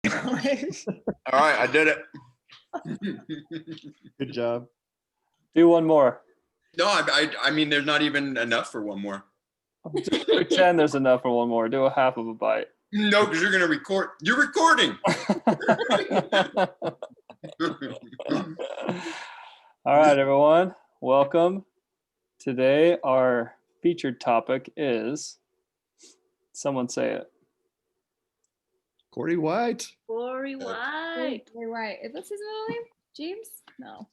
All right, I did it. Good job. Do one more. No, I mean, there's not even enough for one more. Just pretend there's enough for one more. Do a half of a bite. No, because you're gonna record. You're recording. All right, everyone. Welcome. Today, our featured topic is, someone say it. Kory White. Kory White. Kory White. Is that his middle name? James? No.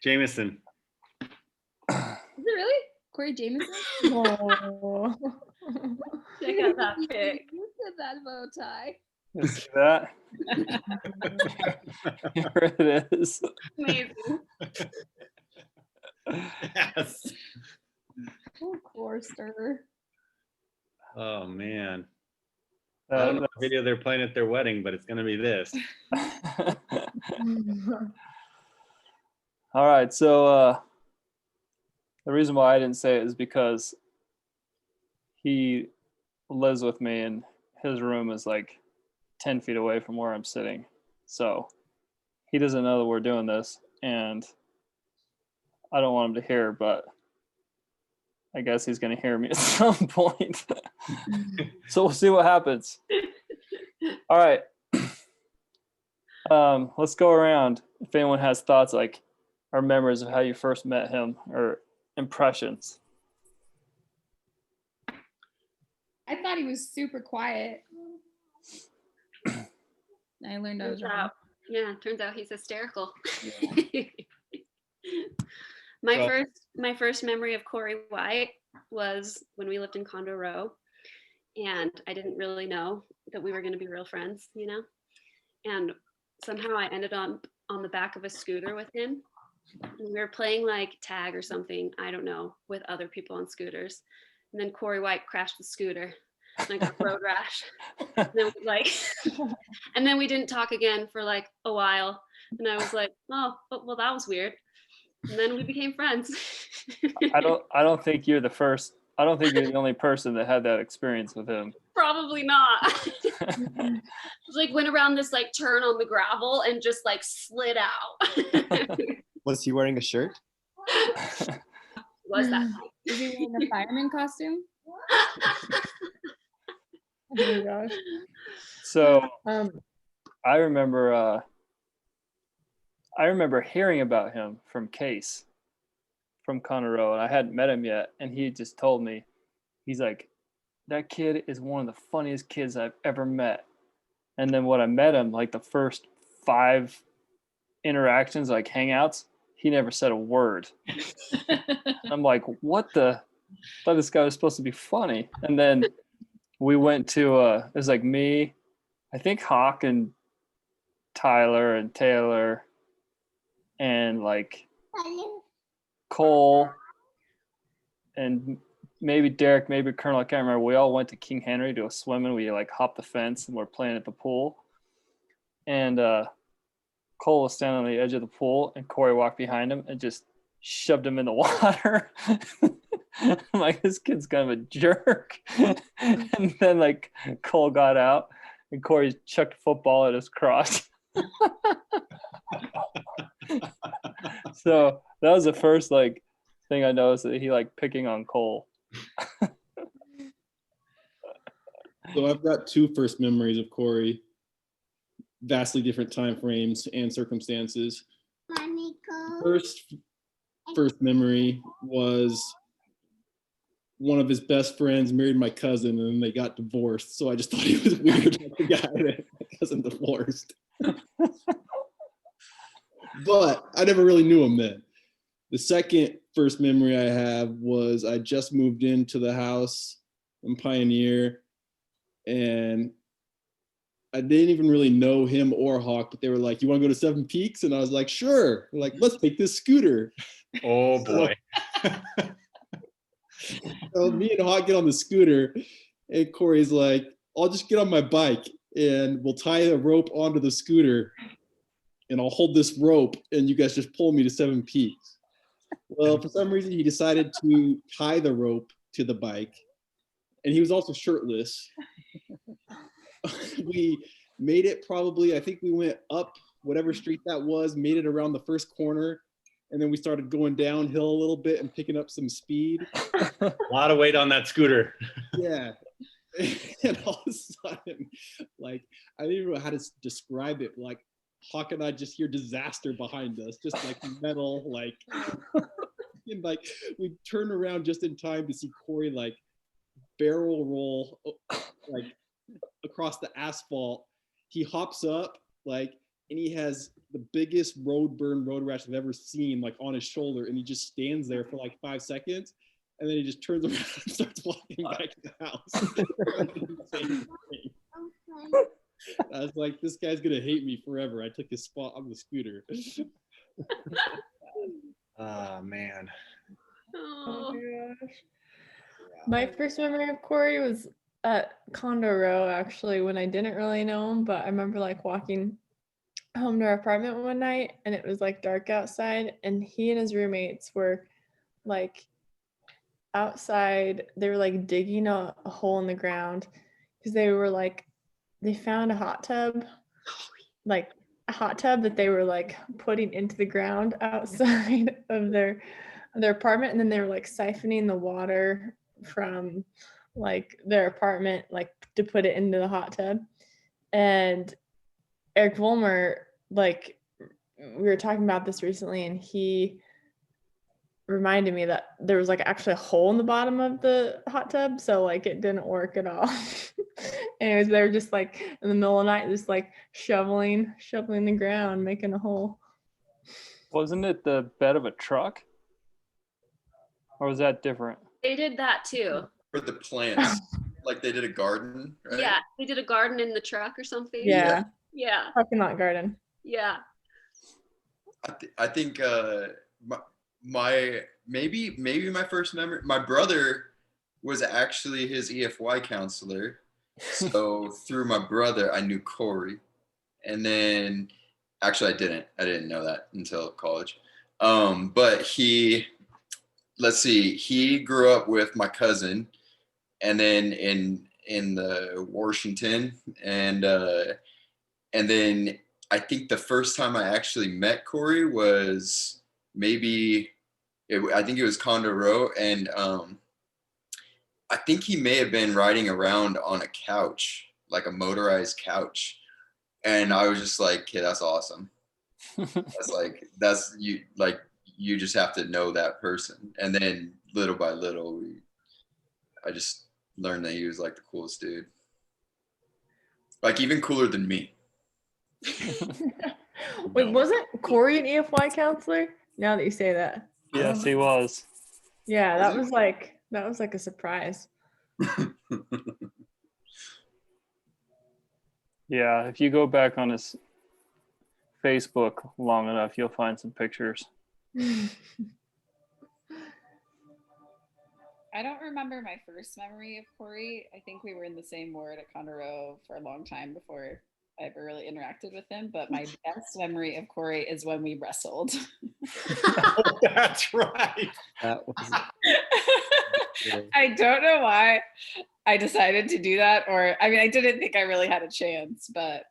Jameson. Is it really? Kory Jameson? No. Check out that pic. Look at that bow tie. You see that? Here it is. Amazing. Yes. Of course, sir. Oh man. I don't know what video they're playing at their wedding, but it's gonna be this. All right, so the reason why I didn't say it is because he lives with me and his room is like 10 feet away from where I'm sitting. So he doesn't know that we're doing this, and I don't want him to hear, but I guess he's going to hear me at some point. So we'll see what happens. All right. Let's go around. If anyone has thoughts, like, or memories of how you first met him or impressions. I thought he was super quiet. I learned I was wrong. Turns out he's hysterical. Yeah. My first memory of Kory White was when we lived in Condo Row, and I didn't really know that we were going to be real friends, you know. And somehow I ended up on the back of a scooter with him. And we were playing like tag or something, I don't know, with other people on scooters. And then Kory White crashed the scooter, and I got road rash. And then we didn't talk again for like a while. And I was like, oh, well, that was weird. And then we became friends. I don't think you're the first. I don't think you're the only person that had that experience with him. Probably not. Like went around this like turn on the gravel and just like slid out. Was he wearing a shirt? Was that? Is he wearing a fireman costume? Oh my gosh. So I remember hearing about him from Case from Conroe, and I hadn't met him yet, and he just told me, he's like, that kid is one of the funniest kids I've ever met. And then when I met him, like the first 5 interactions, like hangouts, he never said a word. I'm like, what the? I thought this guy was supposed to be funny. And then we went to it was like me, I think Hawk and Tyler and Taylor and like Cole and maybe Derek, maybe Colonel, I can't remember. We all went to King Henry to a swimming. We like hopped the fence and we're playing at the pool. And Cole was standing on the edge of the pool and Kory walked behind him and just shoved him in the water. I'm like, this kid's kind of a jerk. And then like Cole got out and Kory chucked a football at his crotch. So that was the first like thing I noticed, that he like picking on Cole. So I've got 2 first memories of Kory, vastly different time frames and circumstances. First memory was one of his best friends married my cousin, and then they got divorced. So I just thought he was weird, like the guy that my cousin divorced. But I never really knew him then. The second first memory I have was I just moved into the house in Pioneer, and I didn't even really know him or Hawk, but they were like, you want to go to Seven Peaks? And I was like, sure. They're like, let's take this scooter. Oh boy. So me and Hawk get on the scooter, and Kory's like, I'll just get on my bike and we'll tie a rope onto the scooter and I'll hold this rope and you guys just pull me to Seven Peaks. Well, for some reason, he decided to tie the rope to the bike, and he was also shirtless. We made it probably, I think we went up whatever street that was, made it around the first corner, and then we started going downhill a little bit and picking up some speed. A lot of weight on that scooter. Yeah. And all of a sudden, like, I don't even know how to describe it. Like, Hawk and I just hear disaster behind us, just like metal, like, and like we turn around just in time to see Kory like barrel roll like across the asphalt. He hops up, like, and he has the biggest road rash I've ever seen, like on his shoulder, and he just stands there for like 5 seconds. And then he just turns around and starts walking back to the house. I was like, this guy's gonna hate me forever. I took his spot on the scooter. Oh man. Oh my gosh. My first memory of Kory was at Condo Row, actually, when I didn't really know him, but I remember like walking home to our apartment one night and it was like dark outside, and he and his roommates were like outside. They were like digging a hole in the ground because they found a hot tub, like a hot tub that they were like putting into the ground outside of their apartment, and then they were like siphoning the water from like their apartment like to put it into the hot tub. And Eric Vollmer, like, we were talking about this recently, and he reminded me that there was like actually a hole in the bottom of the hot tub, so like it didn't work at all. Anyways, they were just like in the middle of the night just like shoveling the ground, making a hole. Wasn't it the bed of a truck? Or was that different? They did that too. For the plants, like they did a garden, right? Yeah, they did a garden in the truck or something. Yeah. Yeah. Parking lot garden. Yeah. I think my maybe my first memory. My brother was actually his EFY counselor, so through my brother I knew Kory, and then actually I didn't know that until college. But he grew up with my cousin, and then in the Washington, and then I think the first time I actually met Kory was I think it was Condo Row, and I think he may have been riding around on a couch, like a motorized couch, and I was just like, "Kid, that's awesome." You just have to know that person, and then little by little, I just learned that he was like the coolest dude, like even cooler than me. Wait, wasn't Kory an EFY counselor? Now that you say that. Yes, he was. Yeah, that was like a surprise. Yeah, if you go back on his Facebook long enough, you'll find some pictures. I don't remember my first memory of Kory. I think we were in the same ward at Condo Row for a long time before I ever really interacted with him. But my best memory of Kory is when we wrestled. Oh, that's right. That was I don't know why I decided to do that, or I mean, I didn't think I really had a chance, but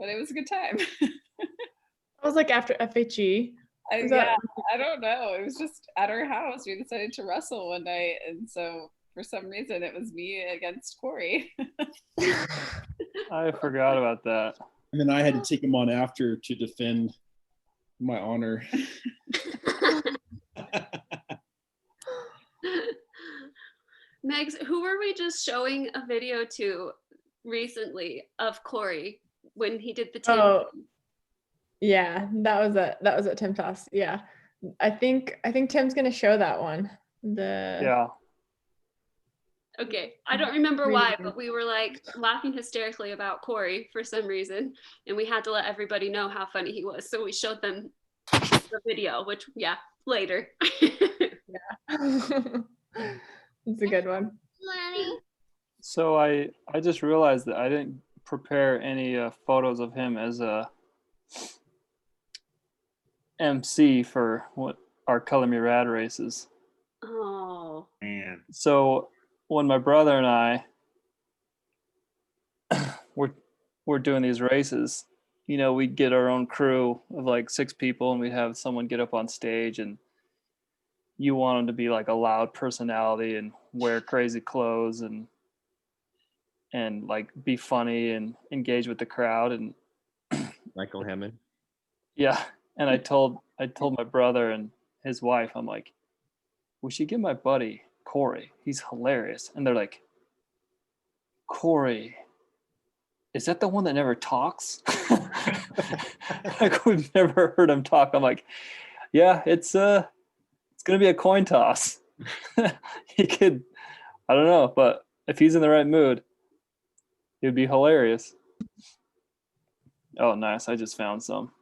it was a good time. It was like after FHE. I don't know. It was just at our house. We decided to wrestle one night, and so for some reason it was me against Kory. I forgot about that. And then I had to take him on after to defend my honor. Megs, who were we just showing a video to recently of Kory when he did the Tim? Oh, yeah, that was at Tim's house. Yeah, I think Tim's gonna show that one. Yeah. Okay, I don't remember why, but we were like laughing hysterically about Kory for some reason, and we had to let everybody know how funny he was. So we showed them the video, which later. Yeah. It's a good one. So I just realized that I didn't prepare any photos of him as a MC for what our Color Me Rad races. Oh Man. So when my brother and I were doing these races, we'd get our own crew of like 6 people, and we'd have someone get up on stage, and you want them to be like a loud personality and wear crazy clothes and like be funny and engage with the crowd. And Michael Hammond. yeah, and I told my brother and his wife, I'm like, we should get my buddy Kory. He's hilarious. And they're like, Kory, is that the one that never talks? Like, we've never heard him talk. I'm like, yeah, it's gonna be a coin toss. He could, I don't know, but if he's in the right mood, it'd be hilarious. Oh, nice. I just found some.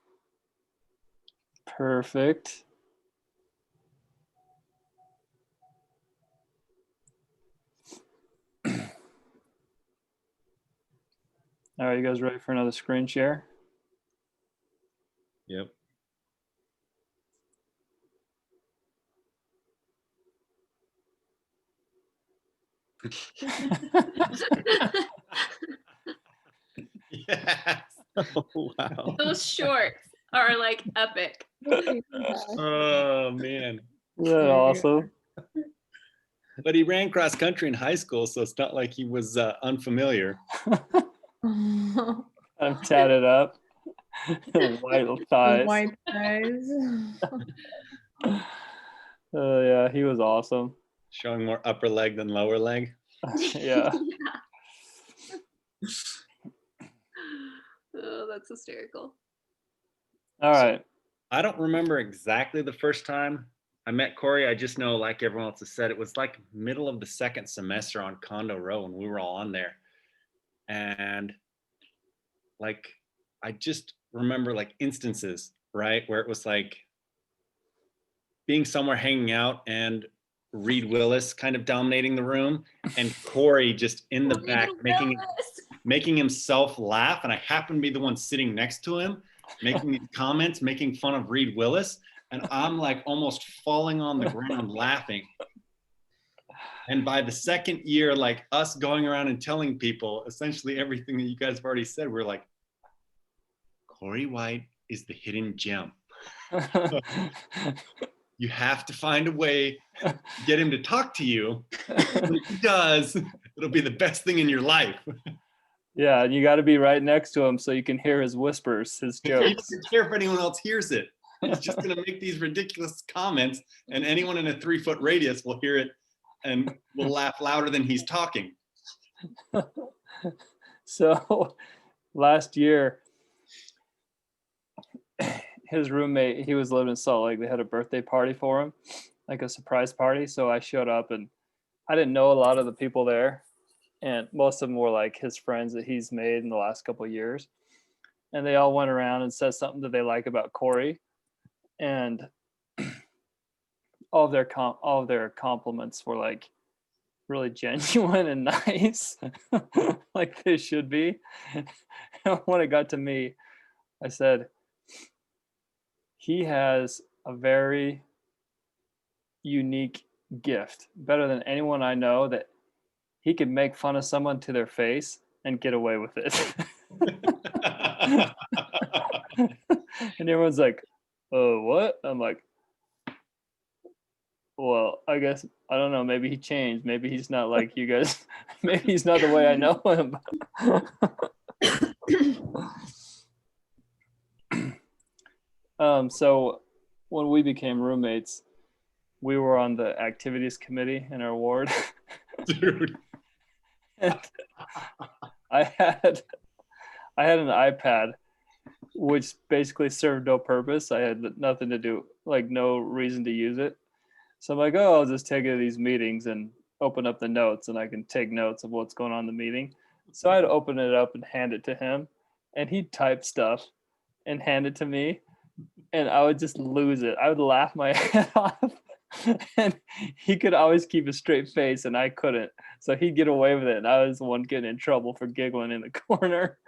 Perfect. All right, you guys ready for another screen share? Yep. Yes. Oh, wow. Those shorts are like epic. Oh man. Isn't that awesome? But he ran cross country in high school, so it's not like he was unfamiliar. I'm tatted up. White thighs. White thighs. Oh yeah, he was awesome. Showing more upper leg than lower leg. Yeah. Oh, that's hysterical. All right. I don't remember exactly the first time I met Kory. I just know, like everyone else has said, it was like middle of the second semester on Condo Row, and we were all on there. And like, I just remember like instances, right, where it was like being somewhere hanging out and Reed Willis kind of dominating the room, and Kory just in the back making himself laugh. And I happened to be the one sitting next to him, making these comments, making fun of Reed Willis. And I'm like almost falling on the ground laughing. And by the second year, like us going around and telling people essentially everything that you guys have already said, we're like, Kory White is the hidden gem. You have to find a way to get him to talk to you. When he does, it'll be the best thing in your life. Yeah, and you got to be right next to him so you can hear his whispers, his He jokes. doesn't care if anyone else hears it. He's just going to make these ridiculous comments, and anyone in a 3-foot radius will hear it and will laugh louder than he's talking. So last year, his roommate, he was living in Salt Lake. They had a birthday party for him, like a surprise party. So I showed up, and I didn't know a lot of the people there. And most of them were like his friends that he's made in the last couple of years. And they all went around and said something that they like about Kory. And all of their compliments were like really genuine and nice, like they should be. And when it got to me, I said, he has a very unique gift, better than anyone I know, that he could make fun of someone to their face and get away with it. And everyone's like, oh, what? I'm like, well, I guess, I don't know, maybe he changed. Maybe he's not like you guys. Maybe he's not the way I know him. So when we became roommates, we were on the activities committee in our ward. Dude. And I had an iPad, which basically served no purpose. I had nothing to do, like no reason to use it. So I'm like, oh, I'll just take it to these meetings and open up the notes, and I can take notes of what's going on in the meeting. So I'd open it up and hand it to him, and he'd type stuff and hand it to me, and I would just lose it. I would laugh my head off, and he could always keep a straight face, and I couldn't. So he'd get away with it, and I was the one getting in trouble for giggling in the corner.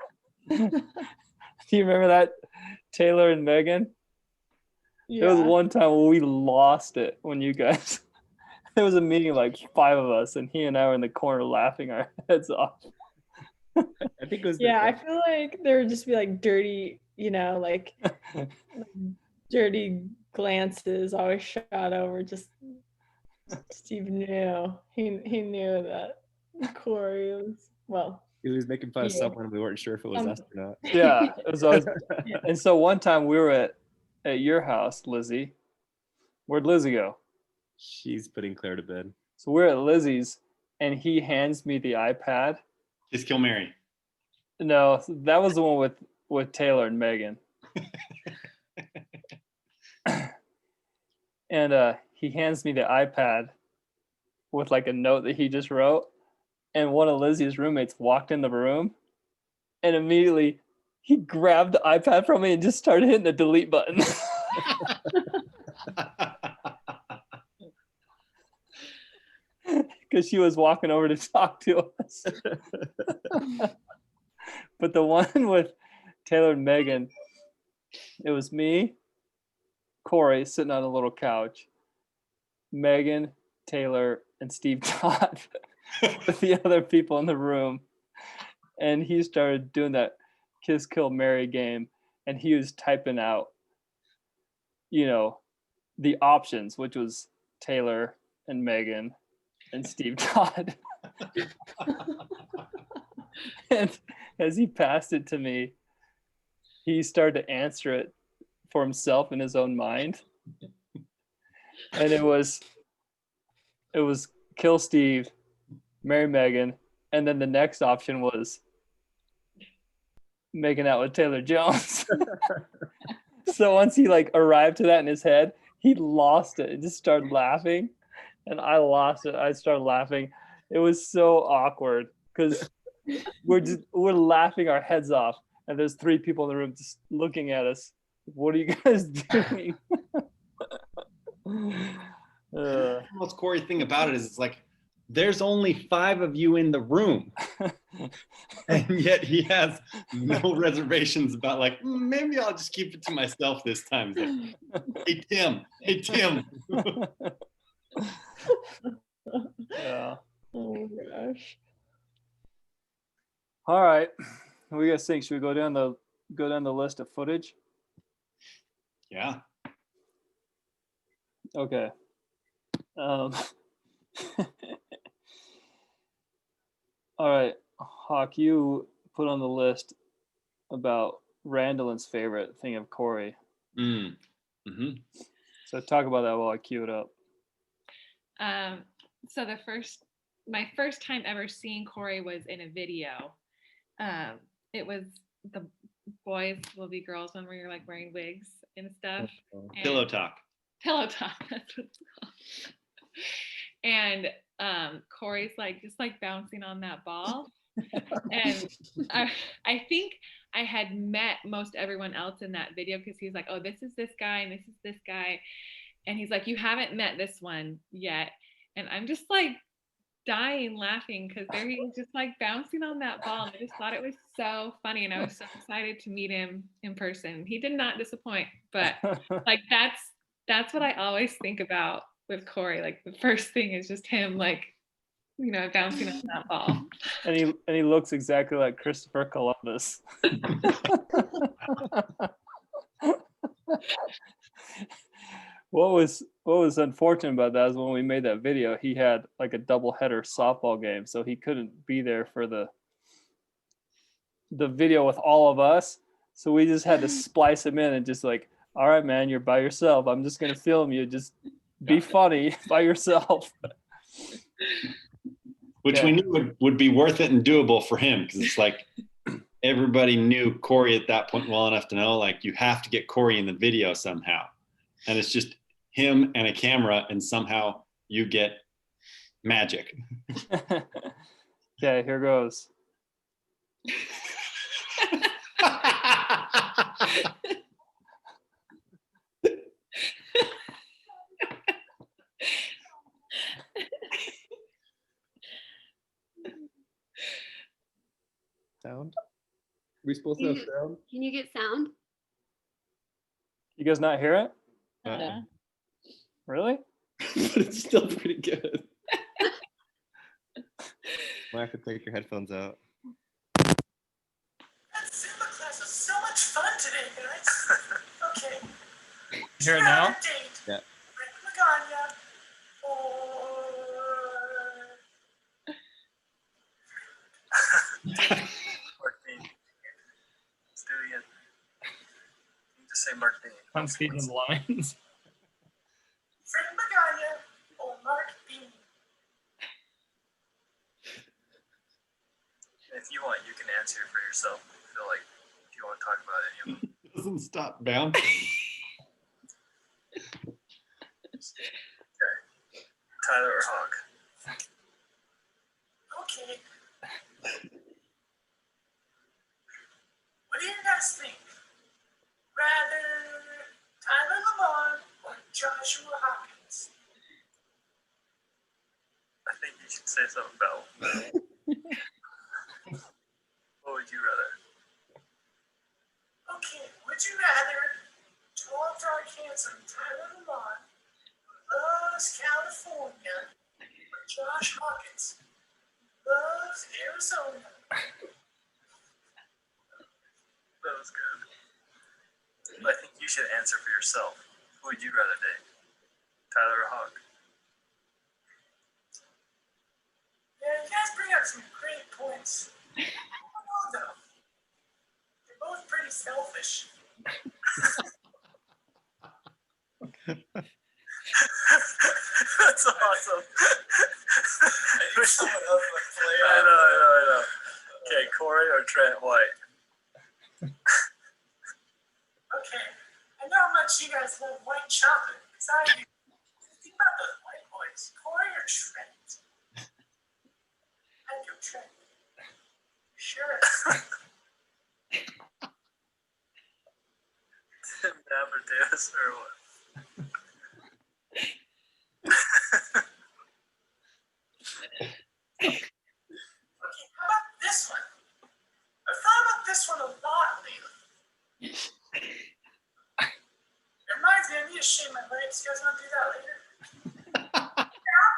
Do you remember that, Taylor and Megan? Yeah. There was one time when we lost it when you guys, there was a meeting like 5 of us, and he and I were in the corner laughing our heads off. I think it was. Yeah, I feel like there would just be like dirty, like dirty glances always shot over. Just Steve knew. He knew that Kory was He was making fun of Yeah. someone. We weren't sure if it was us or not. Yeah, it was always. Yeah. And so one time we were at your house, Lizzie. Where'd Lizzie go? She's putting Claire to bed. So we're at Lizzie's, and he hands me the iPad. Kiss Kill Mary. No, that was the one with Taylor and Megan. And he hands me the iPad with like a note that he just wrote. And one of Lizzie's roommates walked in the room, and immediately he grabbed the iPad from me and just started hitting the delete button. Because she was walking over to talk to us. But the one with Taylor and Megan, it was me, Kory sitting on a little couch, Megan, Taylor, and Steve Todd with the other people in the room. And he started doing that Kiss Kill Mary game, and he was typing out, the options, which was Taylor and Megan and Steve Todd. And as he passed it to me, he started to answer it for himself in his own mind. And it was kill Steve, marry Megan, and then the next option was making out with Taylor Jones. So once he like arrived to that in his head, he lost it and just started laughing. And I lost it. I started laughing. It was so awkward because we're laughing our heads off, and there's 3 people in the room just looking at us. What are you guys doing? The most Kory thing about it is it's like there's only 5 of you in the room, and yet he has no reservations about like maybe I'll just keep it to myself this time. He's like, hey Tim. Yeah. Oh my gosh. All right. What do you guys think? Should we go down the list of footage? Yeah. Okay. All right, Hawk, you put on the list about Randall's favorite thing of Kory. Mm-hmm. So talk about that while I cue it up. So my first time ever seeing Kory was in a video. It was the boys will be girls when we were like wearing wigs and stuff. Pillow talk. Pillow talk. That's what it's called. And Kory's like just like bouncing on that ball. And I think I had met most everyone else in that video because he's like, oh, this is this guy and this is this guy. And he's like, you haven't met this one yet. And I'm just like dying laughing because there he was just like bouncing on that ball. And I just thought it was so funny. And I was so excited to meet him in person. He did not disappoint, but like that's what I always think about with Kory. Like the first thing is just him like, bouncing on that ball. And he looks exactly like Christopher Columbus. What was unfortunate about that is when we made that video, he had like a doubleheader softball game, so he couldn't be there for the video with all of us. So we just had to splice him in and just like, all right, man, you're by yourself. I'm just gonna film you. Just be funny by yourself. Which we knew would be worth it and doable for him because it's like everybody knew Kory at that point well enough to know like you have to get Kory in the video somehow. And it's just him and a camera and somehow you get magic. Okay, here goes. Sound? Are we supposed to have sound? Can you get sound? You guys not hear it? Uh-uh. Really? But it's still pretty good. Might have to take your headphones out. fun today, guys. Okay. Hear it now? Date. Yeah. Rick Lagana or Mark Dean. Let's do it again. You just say Mark Dean. I'm speaking the lines. Rick Lagana or Mark Bean. If you want, you can answer for yourself. I feel like if you want to talk about any of them. Doesn't stop bouncing. Okay. Tyler or Hawk? Okay. What do you guys think? Rather Tyler Lamar or Joshua Hopkins? I think you should say something about what would you rather? Okay, would you rather tall, dark, handsome Tyler Lamar who loves California or Josh Hawkins who loves Arizona? That was good. I think you should answer for yourself. Who would you rather date? Tyler or Hawk? Yeah, you guys bring up some great points. I don't know though. They're both pretty selfish. That's awesome. I know. Okay, Kory or Trent White? Okay, I know how much you guys love white chocolate, because I do. Think about those white boys, Kory or Trent? I'd go Trent. Sure. Tim Dapper Davis or what? Okay, how about this one? I've thought about this one a lot lately. It reminds me, I need to shave my legs. You guys want to do that later? Yeah.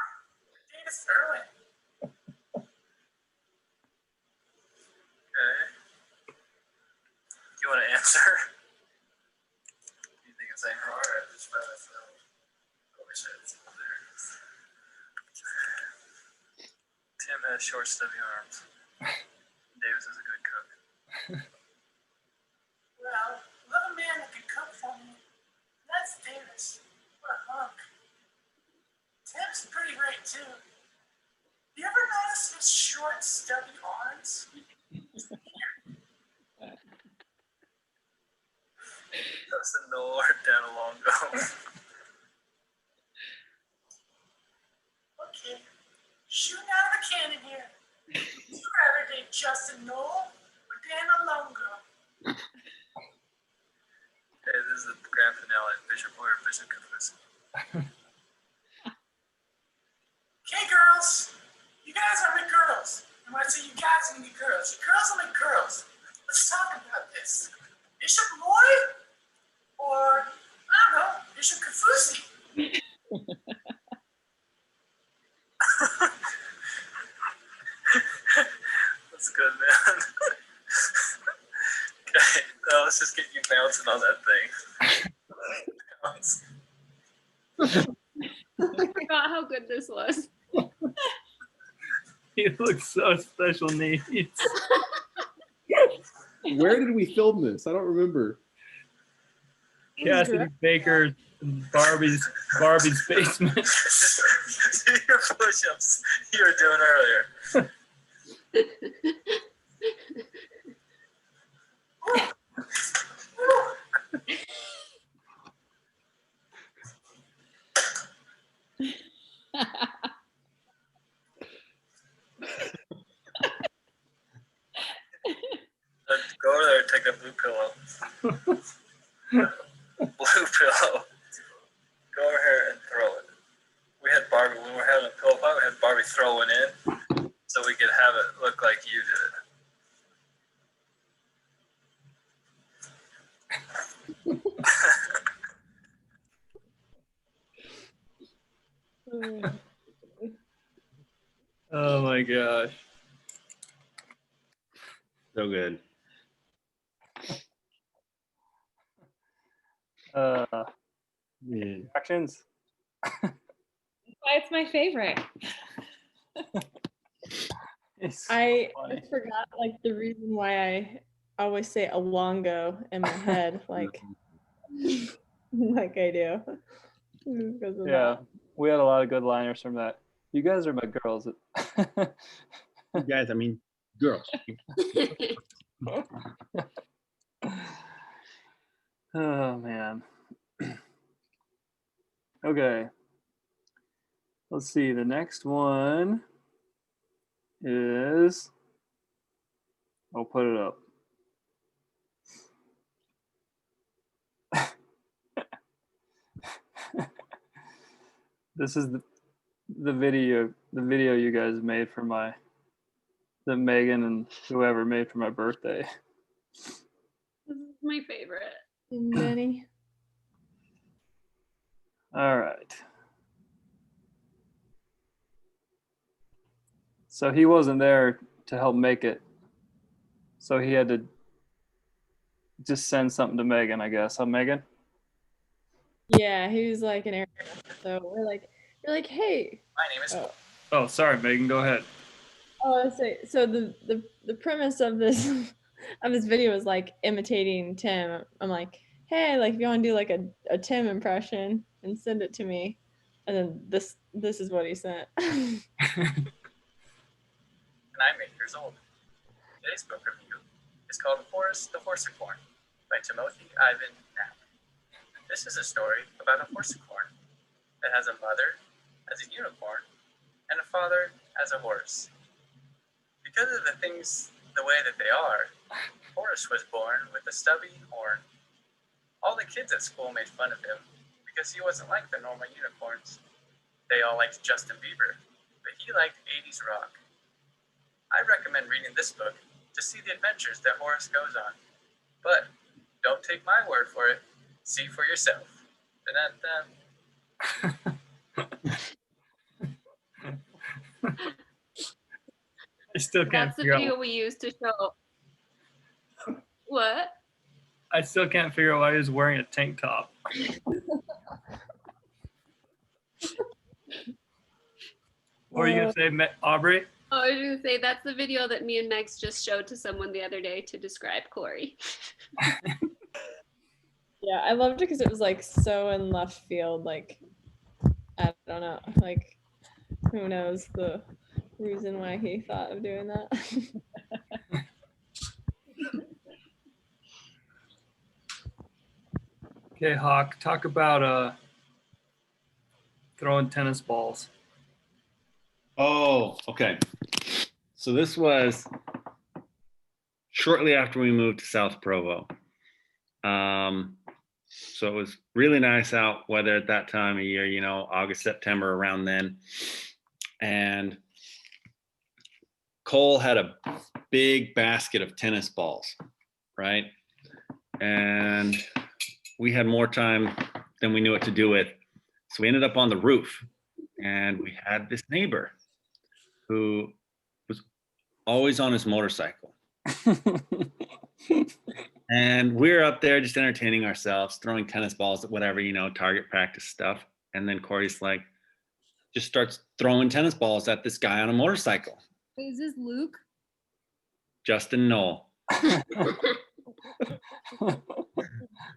Davis Irwin. Okay. Do you want to answer? You think it's saying hard? I just read it, so I wish I had someone there. Tim has short, stubby arms. Davis is a good cook. Well, love a man that can cook for me. That's Davis. What a hunk. Tim's pretty great too. You ever notice his short, stubby arms? Justin Noel or Dan Alongo. Okay, shooting out of a cannon here. Would you rather date Justin Noel or Dan Alongo? Hey, this is the grand finale. Bishop Boy or Bishop Confused? Okay, girls. You guys are my girls. And when I say you guys, I mean girls. You girls are my girls. Let's talk about this. Bishop Boy or, I don't know, Bishop Kafusi? That's good, man. Okay, now let's just get you bouncing on that thing. Bounce. I forgot how good this was. He looks so special needs. Where did we film this? I don't remember. Cassidy Baker's Barbie's basement. Do your push-ups you were doing earlier. Go over there and take that blue pillow. Blue pillow. Go over here and throw it. We had Barbie, when we were having a pillow fight, we had Barbie throwing in so we could have it look like you did. Oh my gosh. So good. Actions. Why it's my favorite. I forgot like the reason why I always say Alongo in my head, like like I do. Because of Yeah, that. we had a lot of good liners from that. You guys are my girls. You guys, I mean, girls. Oh man. Okay. Let's see. The next one is. I'll put it up. This is the video you guys made for that Megan and whoever made for my birthday. This is my favorite. Benny. All right. So he wasn't there to help make it. So he had to just send something to Megan, I guess. Huh, Megan? Yeah, he was like an area. So we're like, hey. My name is. Oh, sorry, Megan. Go ahead. Oh, I say so. The premise of this of this video is like imitating Tim. I'm like, hey, like if you want to do like a Tim impression and send it to me, and then this is what he sent. And I'm 8 years old. Today's book review is called Horace the Horsicorn by Timothy Ivan Knapp. This is a story about a horsicorn that has a mother as a unicorn and a father as a horse. Because of the things the way that they are, Horace was born with a stubby horn. All the kids at school made fun of him because he wasn't like the normal unicorns. They all liked Justin Bieber, but he liked 80s rock. I recommend reading this book to see the adventures that Horace goes on. But don't take my word for it. See for yourself. I still can't That's the figure video out. we used to show. What? I still can't figure out why he was wearing a tank top. What were you gonna say, Aubrey? Oh, I was going to say that's the video that me and Megs just showed to someone the other day to describe Kory. Yeah, I loved it because it was like so in left field. Like, I don't know, like who knows the reason why he thought of doing that. Okay, Hawk, talk about throwing tennis balls. Oh, okay. So this was shortly after we moved to South Provo. So it was really nice out weather at that time of year, you know, August, September, around then. And Cole had a big basket of tennis balls, right? And we had more time than we knew what to do with. So we ended up on the roof, and we had this neighbor who was always on his motorcycle. And we're up there just entertaining ourselves, throwing tennis balls at whatever, you know, target practice stuff. And then Kory's like, just starts throwing tennis balls at this guy on a motorcycle. Wait, is this Luke? Justin Knoll.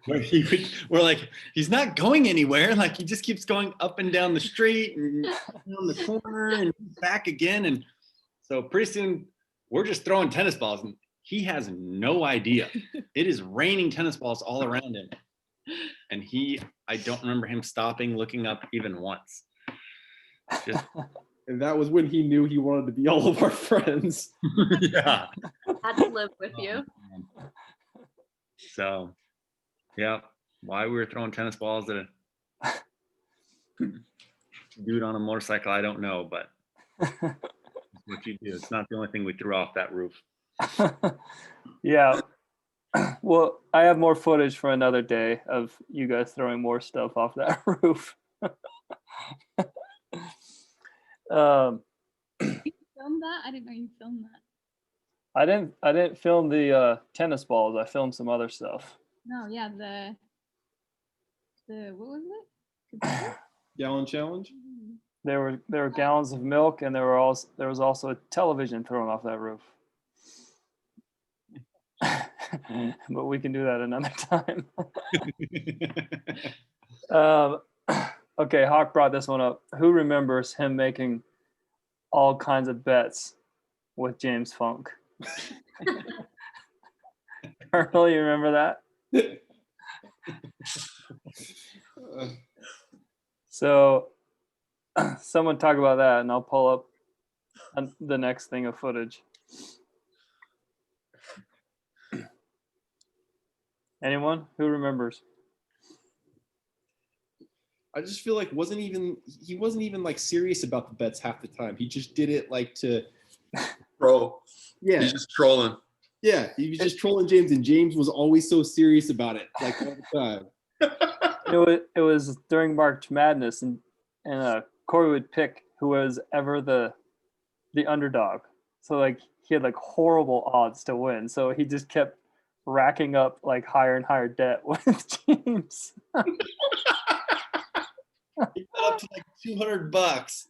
We're like, he's not going anywhere. Like, he just keeps going up and down the street and down the corner and back again. And so pretty soon we're just throwing tennis balls, and he has no idea. It is raining tennis balls all around him. And I don't remember him stopping, looking up even once. And that was when he knew he wanted to be all of our friends. Yeah. Had to live with you. So, yeah, why we were throwing tennis balls at a dude on a motorcycle, I don't know, but it's what you do. It's not the only thing we threw off that roof. Yeah. Well, I have more footage for another day of you guys throwing more stuff off that roof. You filmed that? I didn't know you filmed that. I didn't film the tennis balls. I filmed some other stuff. No, yeah, the What was it? Gallon challenge. There were gallons of milk, and there was also a television thrown off that roof. But we can do that another time. Okay, Hawk brought this one up. Who remembers him making all kinds of bets with James Funk? Colonel, you remember that? So someone talk about that, and I'll pull up the next thing of footage. Anyone who remembers? I just feel like he wasn't even like serious about the bets half the time. He just did it like to Bro, yeah. he's just trolling. Yeah, he was just trolling James, and James was always so serious about it, like all the time. It was during March Madness, and Kory would pick who was ever the underdog. So like he had like horrible odds to win. So he just kept racking up like higher and higher debt with James. He got up to like $200.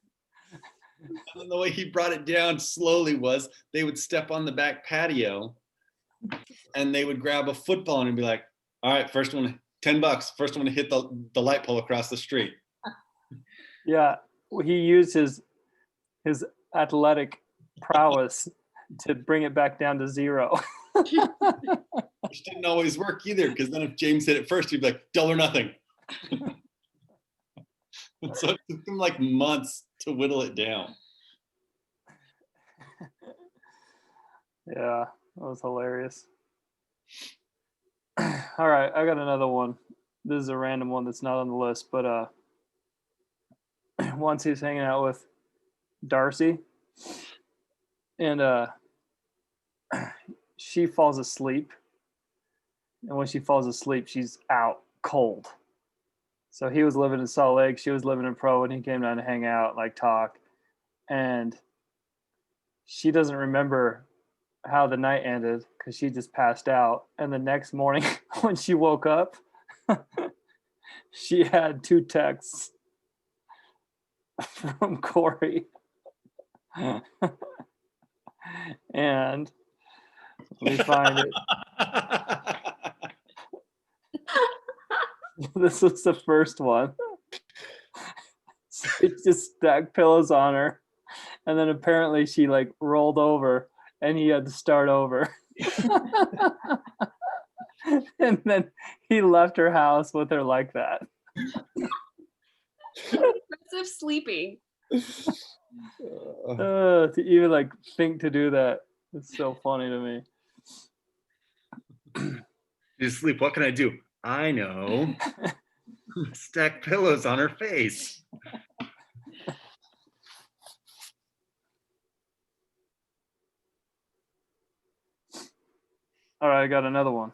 And the way he brought it down slowly was they would step on the back patio and they would grab a football and be like, all right, first one, $10. First one to hit the light pole across the street. Yeah, he used his athletic prowess to bring it back down to zero. Which didn't always work either, because then if James hit it first, he'd be like, double or nothing. And so it took him like months to whittle it down. Yeah, that was hilarious. All right, I got another one. This is a random one that's not on the list, but once he was hanging out with Darcy, and she falls asleep, and when she falls asleep, she's out cold. So he was living in Salt Lake, she was living in Pro, and he came down to hang out, like talk, and she doesn't remember how the night ended because she just passed out. And the next morning when she woke up, she had 2 texts from Kory. And let me find it. This was the first one. So he just stacked pillows on her, and then apparently she like rolled over and he had to start over. And then he left her house with her like that. Aggressive sleeping. To even like think to do that, it's so funny to me. You sleep, what can I do? I know. Stack pillows on her face. All right, I got another one.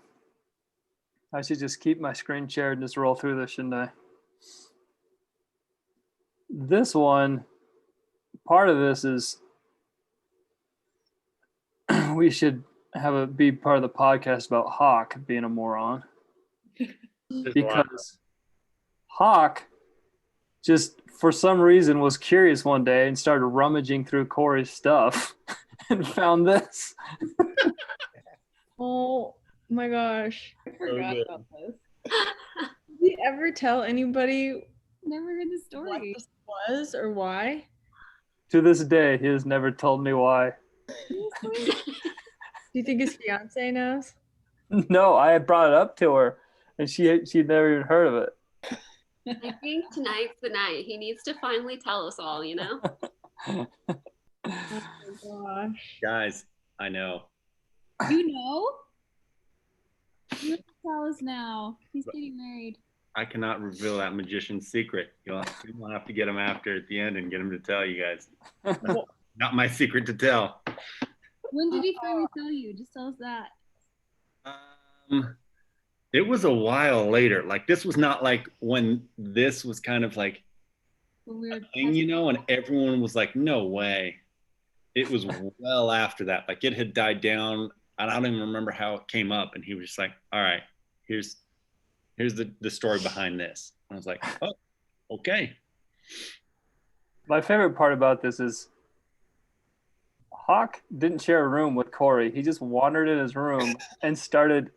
I should just keep my screen shared and just roll through this, shouldn't I? This one, part of this is we should have it be part of the podcast about Hawk being a moron. Because Hawk just for some reason was curious one day and started rummaging through Kory's stuff and found this. Oh my gosh. I forgot about this. Did you ever tell anybody Never heard the what story. this was or why? To this day, he has never told me why. Do you think his fiance knows? No, I had brought it up to her, and she'd never even heard of it. I think tonight's the night. He needs to finally tell us all, you know? Oh my gosh. Guys, I know. You know? You have to tell us now. He's getting married. I cannot reveal that magician's secret. You'll have to get him after at the end and get him to tell you guys. Not my secret to tell. When did he finally tell you? Just tell us that. It was a while later. Like, this was not like when this was kind of like When we were a thing, you know, and everyone was like, no way. It was well after that. Like, it had died down. I don't even remember how it came up. And he was just like, all right, here's here's the story behind this. And I was like, oh, okay. My favorite part about this is Hawk didn't share a room with Kory. He just wandered in his room and started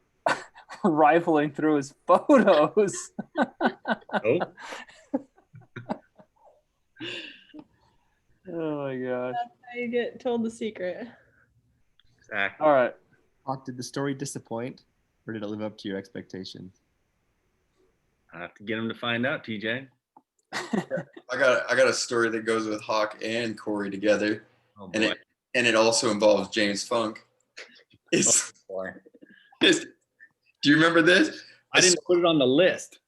rifling through his photos. Oh, Oh my gosh. That's how you get told the secret. exactly. All right. Hawk, did the story disappoint, or did it live up to your expectations? I have to get him to find out, TJ. I got a story that goes with Hawk and Kory together, Oh and boy. it also involves James Funk. It's, Boy. it's, do you remember this? I didn't put it on the list.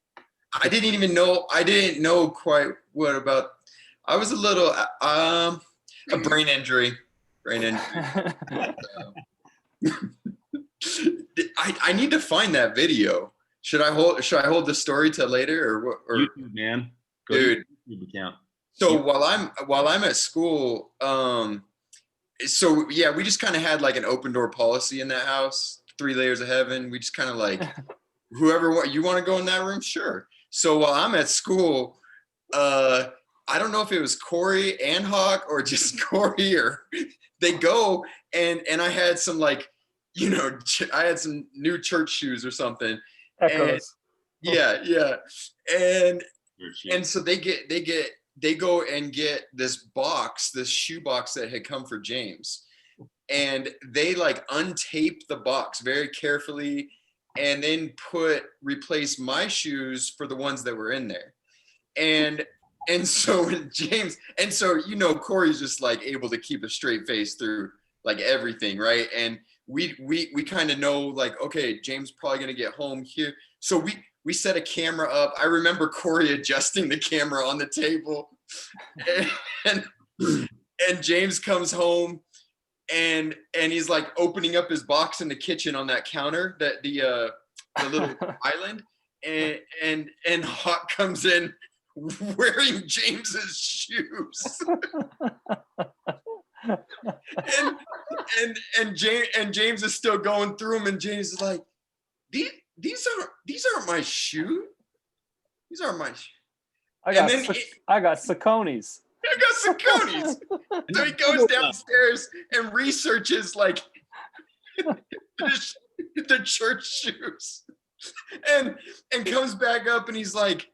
I didn't know quite what about. I was a little a brain injury. I need to find that video. Should I hold the story till later or what? Or YouTube, man. Go dude. to your YouTube account. So while I'm at school, so yeah, we just kind of had like an open door policy in that house. 3 layers of heaven. We just kind of like, whoever you want to go in that room, sure. So while I'm at school, I don't know if it was Kory and Hawk or just Kory, or they go and I had some like, I had some new church shoes or something. Echoes. Yeah. And so they go and get this shoe box that had come for James. And they like untape the box very carefully and then replace my shoes for the ones that were in there. And so when Kory's just like able to keep a straight face through like everything, right? And we kind of know like, okay, James probably gonna get home here. So we set a camera up. I remember Kory adjusting the camera on the table, and James comes home, and he's like opening up his box in the kitchen on that counter, that the little island, and Hawk comes in wearing James's shoes. and James is still going through them, and James is like, these aren't my shoes. These aren't my shoes. I got Saucony's. I got Saucony's. So he goes downstairs and researches like the church shoes, and comes back up, and he's like,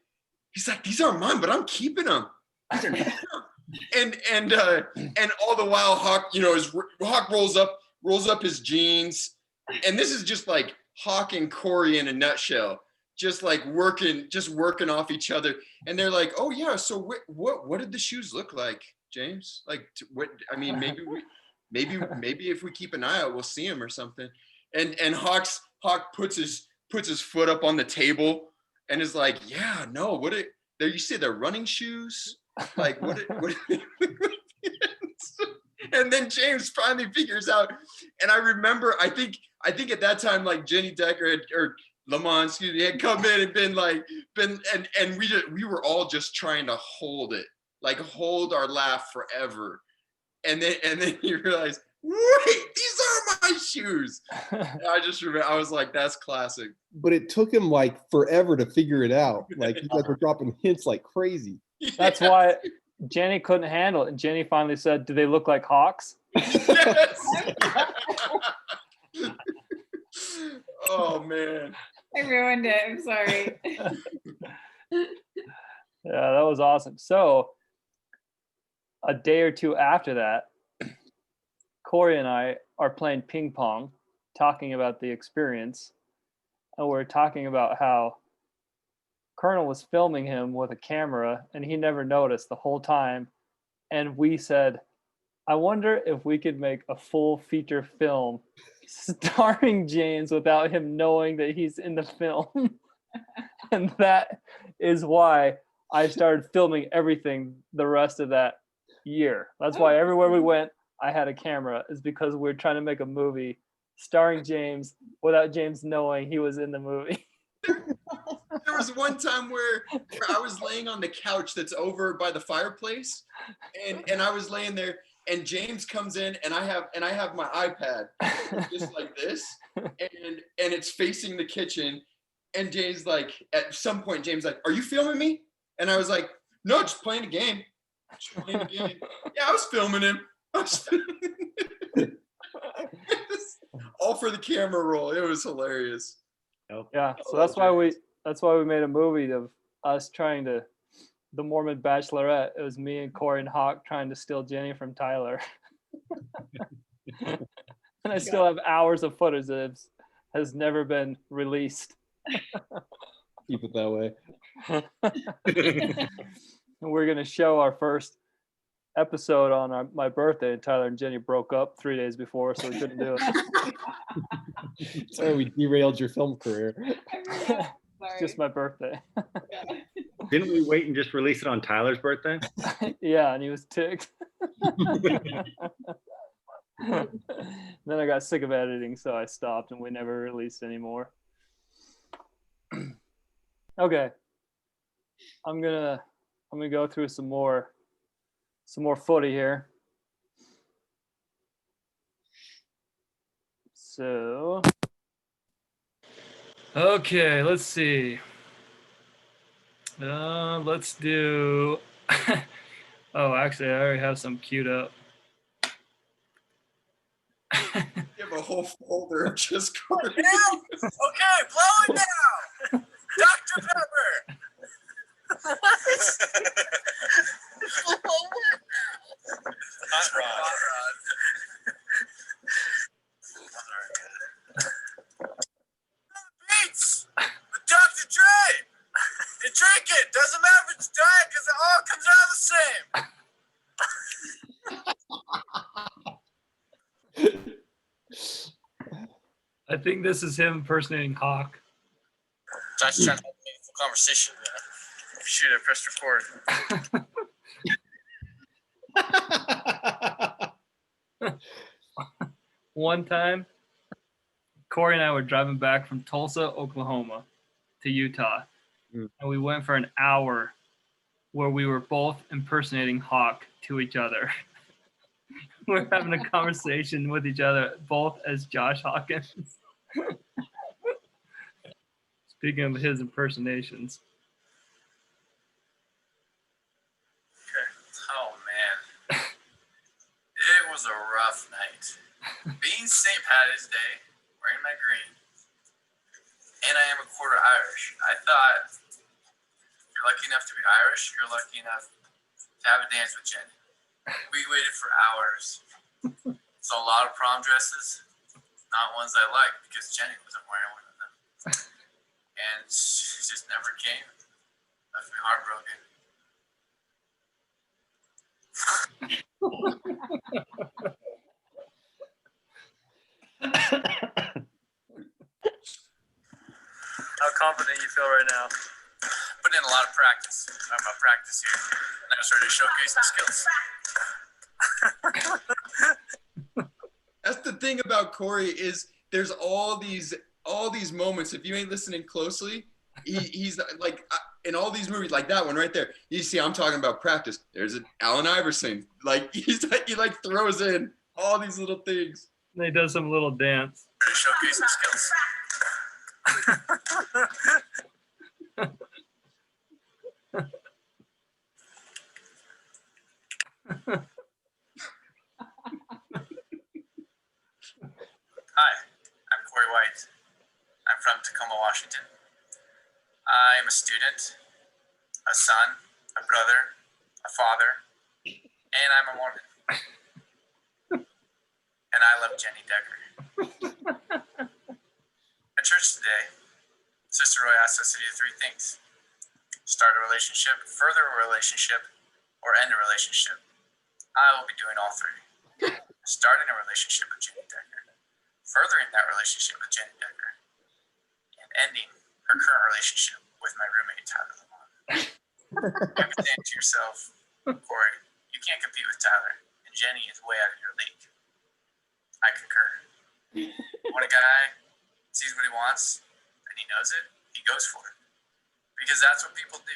these aren't mine, but I'm keeping them. And all the while Hawk rolls up his jeans, and this is just like Hawk and Kory in a nutshell, just like working off each other. And they're like, oh yeah, so what did the shoes look like, James? Like what? I mean, maybe if we keep an eye out, we'll see him or something. And Hawk puts his foot up on the table and is like, yeah, no, you say they're running shoes? Like what? And then James finally figures out, and I remember, I think at that time, like Jenny Decker or Lamont, excuse me, had come in and and we were all just trying to hold our laugh forever, and then you realize, wait, these are my shoes. I just remember, I was like, that's classic. But it took him like forever to figure it out. Like you guys were dropping hints like crazy. That's why Jenny couldn't handle it. And Jenny finally said, do they look like hawks? Yes. Oh, man. I ruined it. I'm sorry. Yeah, that was awesome. So a day or two after that, Kory and I are playing ping pong, talking about the experience. And we're talking about how Colonel was filming him with a camera and he never noticed the whole time. And we said, I wonder if we could make a full feature film starring James without him knowing that he's in the film. And that is why I started filming everything the rest of that year. That's why everywhere we went, I had a camera, is because we're trying to make a movie starring James without James knowing he was in the movie. There was one time where I was laying on the couch that's over by the fireplace, and I was laying there, and James comes in, and I have my iPad just like this, and it's facing the kitchen, And James like, at some point, James like, are you filming me? And I was like, no, just playing a game. Just playing a game. Yeah, I was filming him. All for the camera roll. It was hilarious. Yeah, so that's why we made a movie of us trying to, the Mormon Bachelorette. It was me and Kory and Hawk trying to steal Jenny from Tyler. And I still have hours of footage that has never been released. Keep it that way. And we're gonna show our first episode on my birthday, and Tyler and Jenny broke up 3 days before, so we couldn't do it. Sorry, we derailed your film career. It's just my birthday. Didn't we wait and just release it on Tyler's birthday? Yeah, and he was ticked. Then I got sick of editing, so I stopped, and we never released anymore. Okay, I'm gonna go through some more footy here. So, okay, let's see. Let's do. Oh, actually, I already have some queued up. You have a whole folder of just Kory. Okay, blow it down. Dr. Pepper. Hot rod. Beats with Dr. Dre. You drink it. Doesn't matter if it's diet because it all comes out the same. I think this is him impersonating Hawk. Josh trying to have a meaningful conversation. Shoot, I pressed record. One time, Kory and I were driving back from Tulsa, Oklahoma to Utah. And we went for an hour where we were both impersonating Hawk to each other. We're having a conversation with each other, both as Josh Hawkins. Speaking of his impersonations. Okay. Oh, man. It was a rough night. Being St. Patty's Day, wearing my green, and I am a quarter Irish. I thought, if you're lucky enough to be Irish, you're lucky enough to have a dance with Jenny. We waited for hours. Saw a lot of prom dresses, not ones I liked because Jenny wasn't wearing one of them. And she just never came. Left me heartbroken. How confident you feel right now? Put in a lot of practice. I'm a practice here. And I started to showcase my skills. That's the thing about Kory is there's all these moments. If you ain't listening closely, he's like in all these movies like that one right there. You see, I'm talking about practice. There's an Allen Iverson. Like he throws in all these little things. And he does some little dance. To showcase my skills. Hi, I'm Kory White. I'm from Tacoma, Washington. I'm a student, a son, a brother, a father, and I'm a Mormon. And I love Jenny Decker. At church today, Sister Roy asked us to do three things: start a relationship, further a relationship, or end a relationship. I will be doing all three. Starting a relationship with Jenny Decker, furthering that relationship with Jenny Decker, and ending her current relationship with my roommate, Tyler Lamont. You've been saying to yourself, Kory, you can't compete with Tyler, and Jenny is way out of your league. I concur. When a guy sees what he wants, and he knows it, he goes for it. Because that's what people do.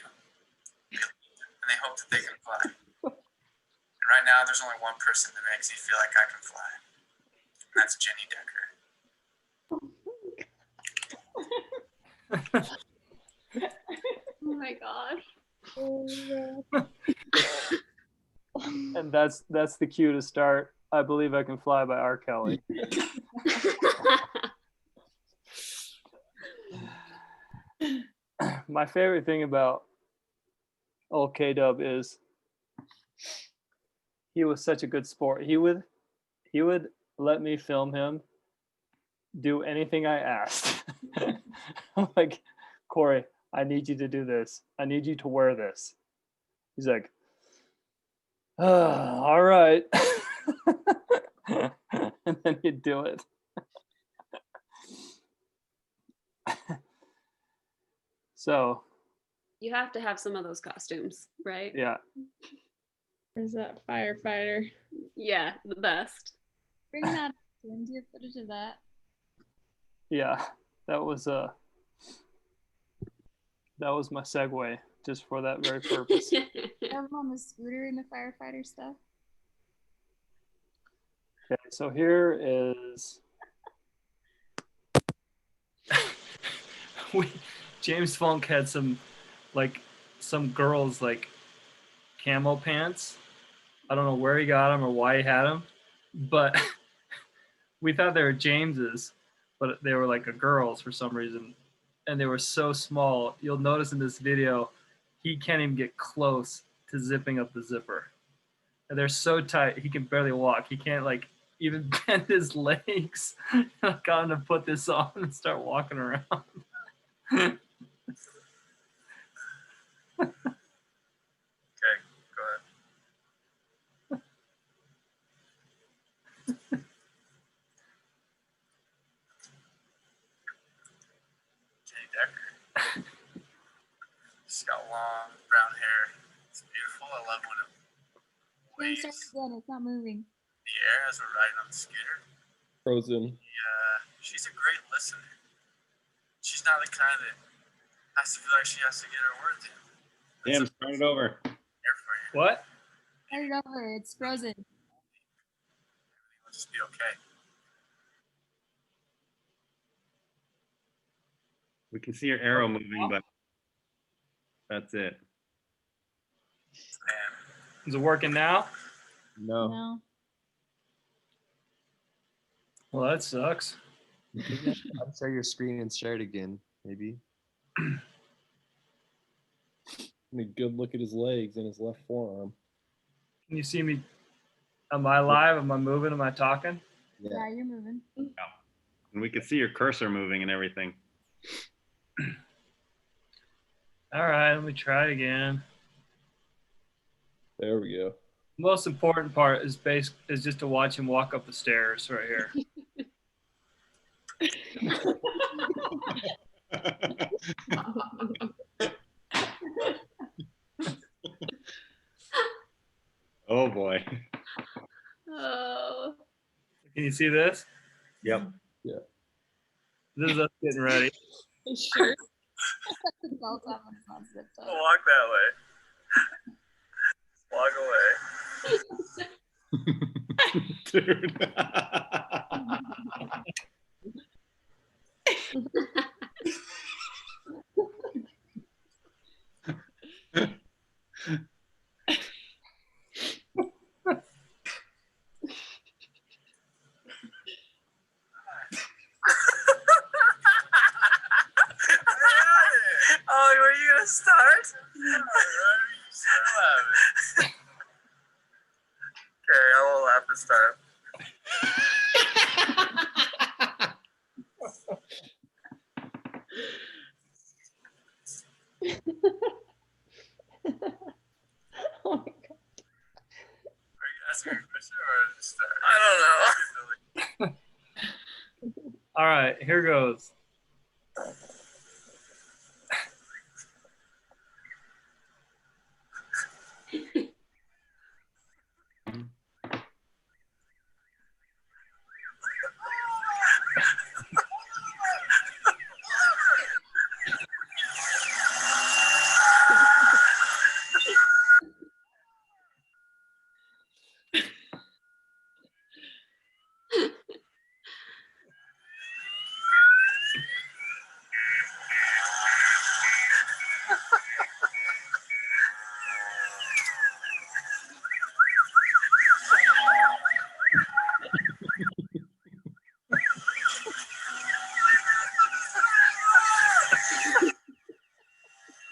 And they hope that they can fly. And right now, there's only one person that makes me feel like I can fly. And that's Jenny Decker. Oh my god. And that's the cue to start I Believe I Can Fly by R. Kelly. My favorite thing about old KayDub is he was such a good sport. He would let me film him do anything I asked. I'm like, Kory, I need you to do this. I need you to wear this. He's like, all right. And then he'd do it. So You have to have some of those costumes, right? yeah. There's that firefighter. Yeah, the best. Bring that. Do you have footage of that? Yeah. That was my segue just for that very purpose. Have on the scooter and the firefighter stuff. Okay, so here is James Funk had some girls like camo pants. I don't know where he got them or why he had them, but we thought they were James's, but they were like a girl's for some reason, and they were so small. You'll notice in this video, he can't even get close to zipping up the zipper. And they're so tight, he can barely walk. He can't like even bend his legs. I got him to put this on and start walking around. Okay, go ahead. Jenny Decker. She's got long brown hair. It's beautiful. I love when it waves in Again, it's not moving. the air as we're riding on the scooter. Frozen. Yeah, she's a great listener. She's not the kind that has to feel like she has to get her words in. Damn, start it over. Here for you. What? Turn it over. It's frozen. Everything will just be okay. We can see your arrow moving, but that's it. Man, Is it working now? No. No. Well, that sucks. Share your screen and share it again, maybe. A good look at his legs and his left forearm. Can you see me? Am I live? Am I moving? Am I talking? Yeah, you're moving. And we can see your cursor moving and everything. All right, let me try it again. There we go. Most important part is just to watch him walk up the stairs right here. Oh boy. Oh. Can you see this? Yep. Yeah. This is us getting ready. Sure. The belt on when it's not zipped up. walk that way. Walk away. Dude. Oh, were you gonna start? Okay, I will laugh this time. Oh my god. Are you asking a question or start? I don't know. All right, here goes.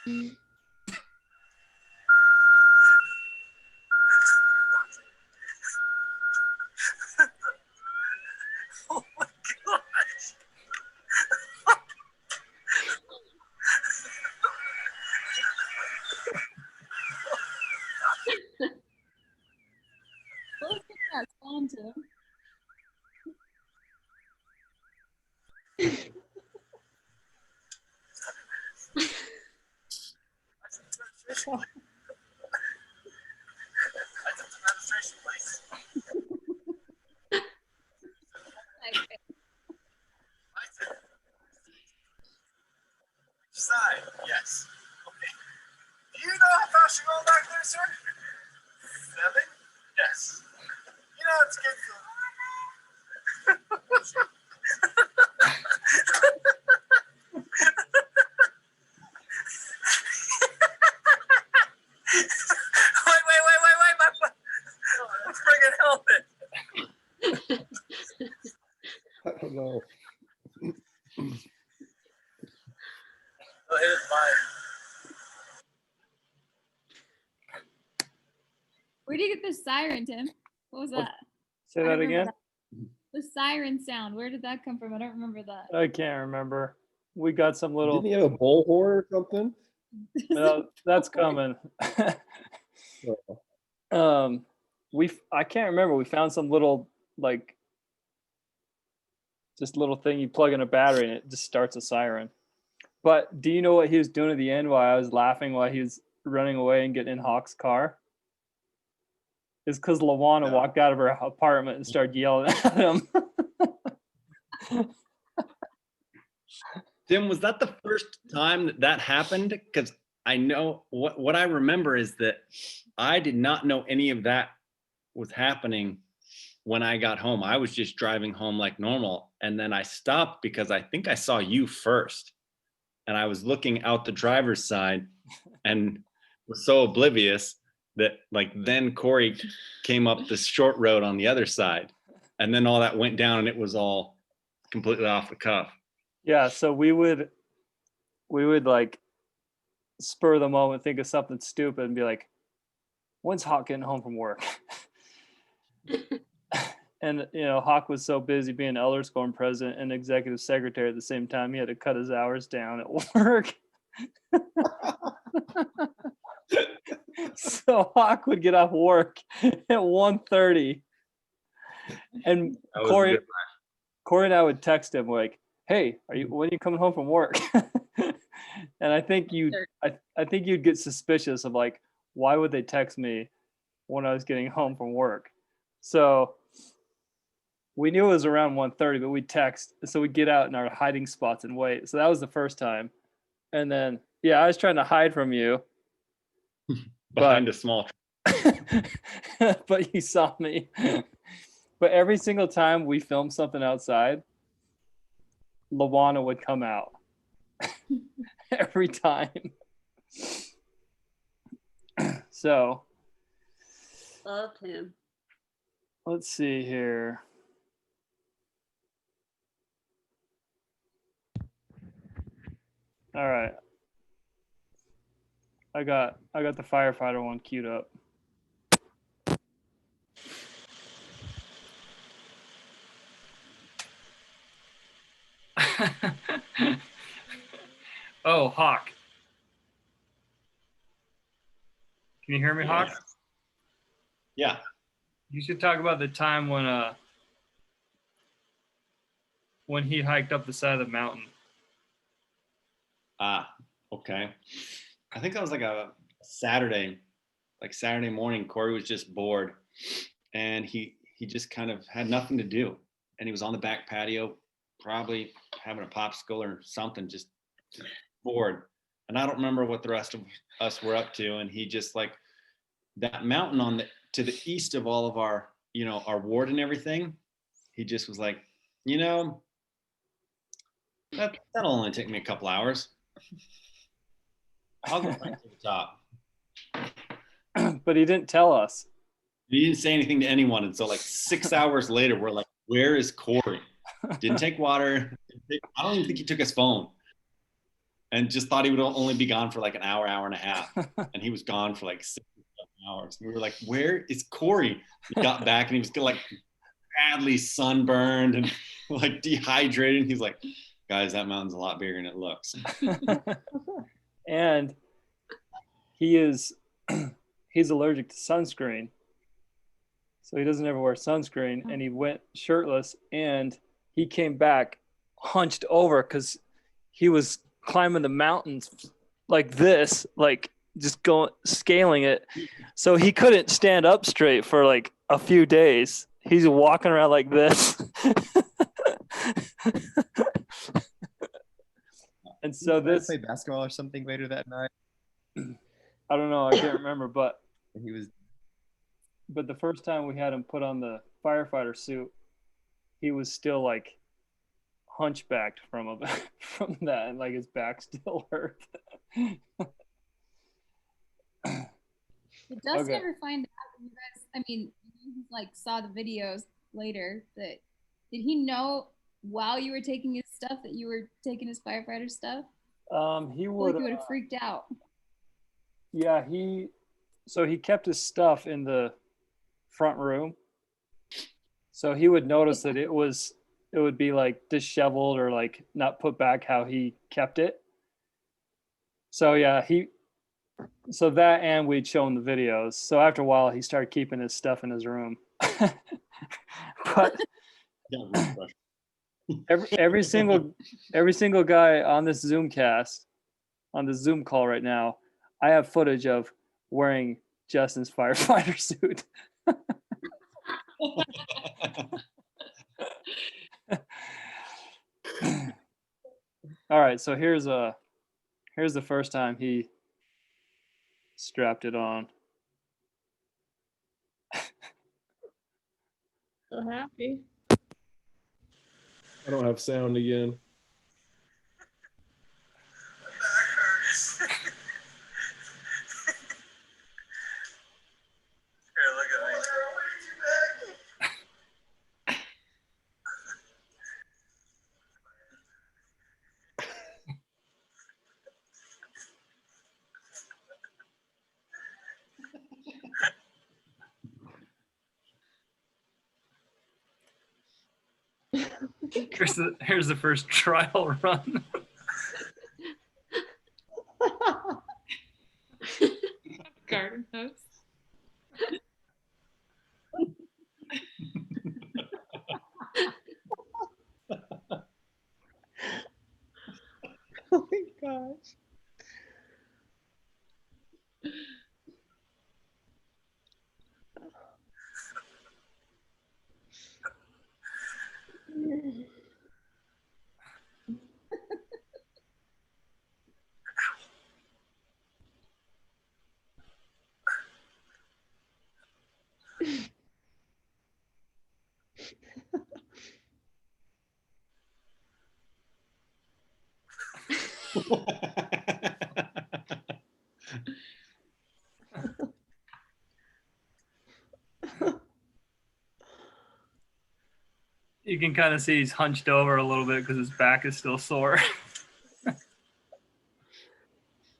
Oh my gosh. Look at that sound, Tim. Side, yes. Okay. Do you know how fast you're going back there, sir? 7? Yes. You know it's good for. Wait, my friggin' helmet. I don't know. Oh, here's mine. Where did you get the siren, Tim? What was that? Say I that don't remember again. that. The siren sound. Where did that come from? I don't remember that. I can't remember. We got some little. Didn't he have a bullhorn or something? Well, that's coming. I can't remember. We found some little like just little thing you plug in a battery and it just starts a siren. But do you know what he was doing at the end while I was laughing while he was running away and getting in Hawk's car? It's because Lawana walked out of her apartment and started yelling at him. Tim, was that the first time that happened? Because I know what I remember is that I did not know any of that was happening when I got home. I was just driving home like normal. And then I stopped because I think I saw you first. And I was looking out the driver's side and was so oblivious that like then Kory came up the short road on the other side. And then all that went down and it was all completely off the cuff. Yeah, so we would like spur of the moment, think of something stupid and be like, when's Hawk getting home from work? And Hawk was so busy being elder scorn president and executive secretary at the same time, he had to cut his hours down at work. So Hawk would get off work at 1:30, and Kory and I would text him like, "Hey, when are you coming home from work?" And I think you'd get suspicious of like, why would they text me when I was getting home from work? So we knew it was around 1:30, but we'd text, so we'd get out in our hiding spots and wait. So that was the first time, and then I was trying to hide from you behind a small but you saw me. But every single time we filmed something outside, Lawana would come out. Every time. So Love him. let's see here. All right. I got the firefighter one queued up. Oh, Hawk. Can you hear me, Hawk? Yeah. You should talk about the time when he hiked up the side of the mountain. Okay. I think that was like a Saturday morning. Kory was just bored and he just kind of had nothing to do. And he was on the back patio, probably having a popsicle or something, just bored. And I don't remember what the rest of us were up to. And he just like that mountain to the east of all of our, our ward and everything. He just was like, that'll only take me a couple hours. I'll go right to the top. But he didn't tell us. He didn't say anything to anyone. And so like 6 hours later, we're like, where is Kory? Didn't take water. I don't even think he took his phone. and just thought he would only be gone for like an hour, hour and a half. And he was gone for like 6 hours. And we were like, where is Kory? He got back and he was like badly sunburned and like dehydrated. And he's like, guys, that mountain's a lot bigger than it looks. And he's allergic to sunscreen. So he doesn't ever wear sunscreen, and he went shirtless, and he came back hunched over because he was climbing the mountains like this, like just going scaling it. So he couldn't stand up straight for like a few days. He's walking around like this. And so this play basketball or something later that night. I don't know, I can't remember, but He was but the first time we had him put on the firefighter suit, he was still like hunchbacked from that, and like his back still hurt. Did Dust Okay. ever find out when you guys, I mean, you like saw the videos later, that did he know while you were taking his stuff that you were taking his firefighter stuff? He I feel would like he would have freaked out. yeah, he kept his stuff in the front room. So he would notice that it would be like disheveled or like not put back how he kept it. So yeah, so that, and we'd show him the videos. So after a while he started keeping his stuff in his room. But every single guy on this Zoom call right now, I have footage of wearing Justin's firefighter suit. All right, so here's the first time he strapped it on. So happy. I don't have sound again. Here, look at me. Here's the first trial run. Garden hose. Oh my gosh. You can kind of see he's hunched over a little bit because his back is still sore.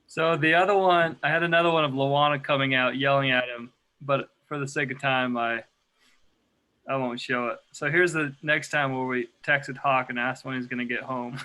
So the other one, I had another one of Luana coming out yelling at him, but for the sake of time, I won't show it. So here's the next time where we texted Hawk and asked when he's going to get home.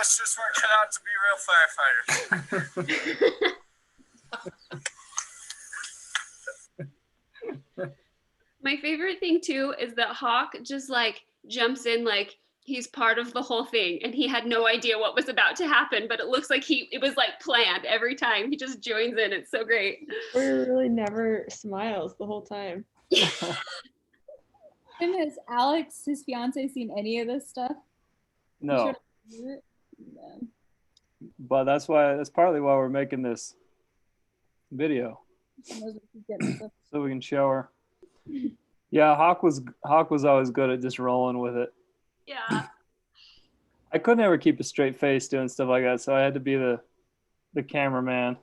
us just weren't cut out to be real firefighters. My favorite thing too is that Hawk just like jumps in like he's part of the whole thing and he had no idea what was about to happen, but it looks like it was like planned every time. He just joins in. It's so great. Kory really never smiles the whole time. Tim, has Alex, his fiance, seen any of this stuff? No, Yeah. but that's partly why we're making this video, so we can show her. Yeah, Hawk was always good at just rolling with it. Yeah. I couldn't ever keep a straight face doing stuff like that, so I had to be the cameraman.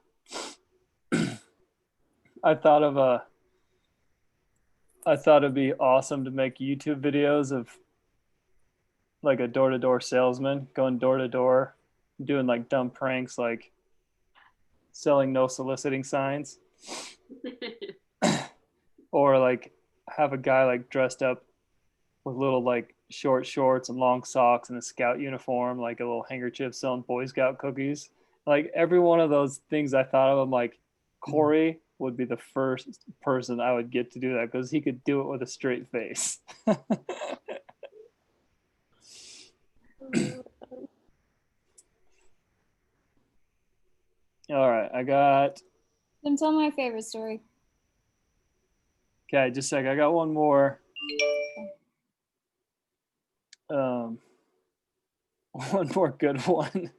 I thought it'd be awesome to make YouTube videos of like a door-to-door salesman going door to door, doing like dumb pranks like selling no soliciting signs. Or like have a guy like dressed up with little like short shorts and long socks and a scout uniform, like a little handkerchief selling Boy Scout cookies. Like every one of those things I thought of, I'm like, Kory would be the first person I would get to do that because he could do it with a straight face. All right, I got. Then tell my favorite story. Okay, just a sec. I got one more. One more good one.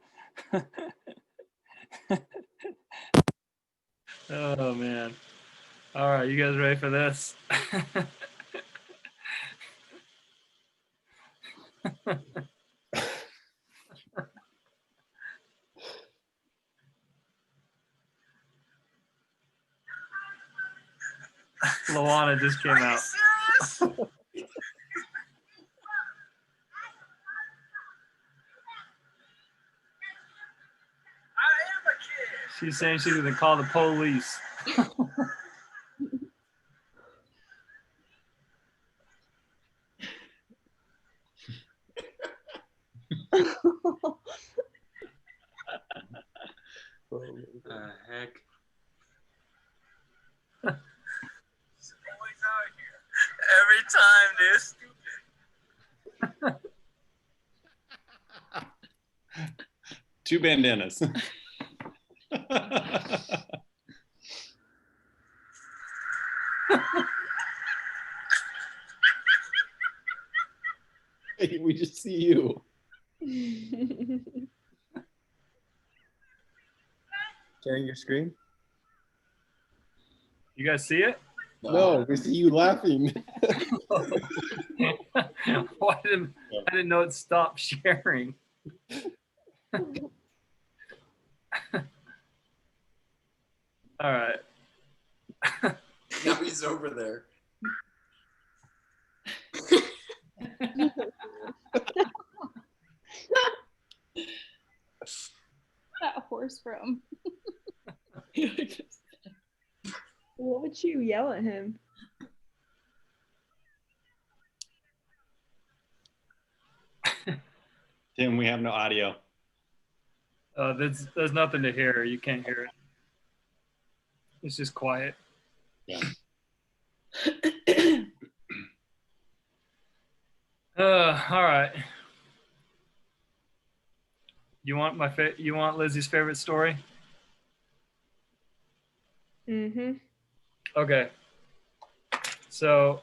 Oh man. All right, you guys ready for this? Luana just came out. She's saying she's gonna call the police. Heck. Every time, dude. Two bandanas. Hey, we just see you. Sharing your screen? You guys see it? No, we see you laughing. Why didn't I didn't know it stopped sharing. All right. Now he's over there. That horse from. What would you yell at him? Tim, we have no audio. There's nothing to hear. You can't hear it. It's just quiet. Yeah. All right. You want Lizzie's favorite story? Mm-hmm. Okay. So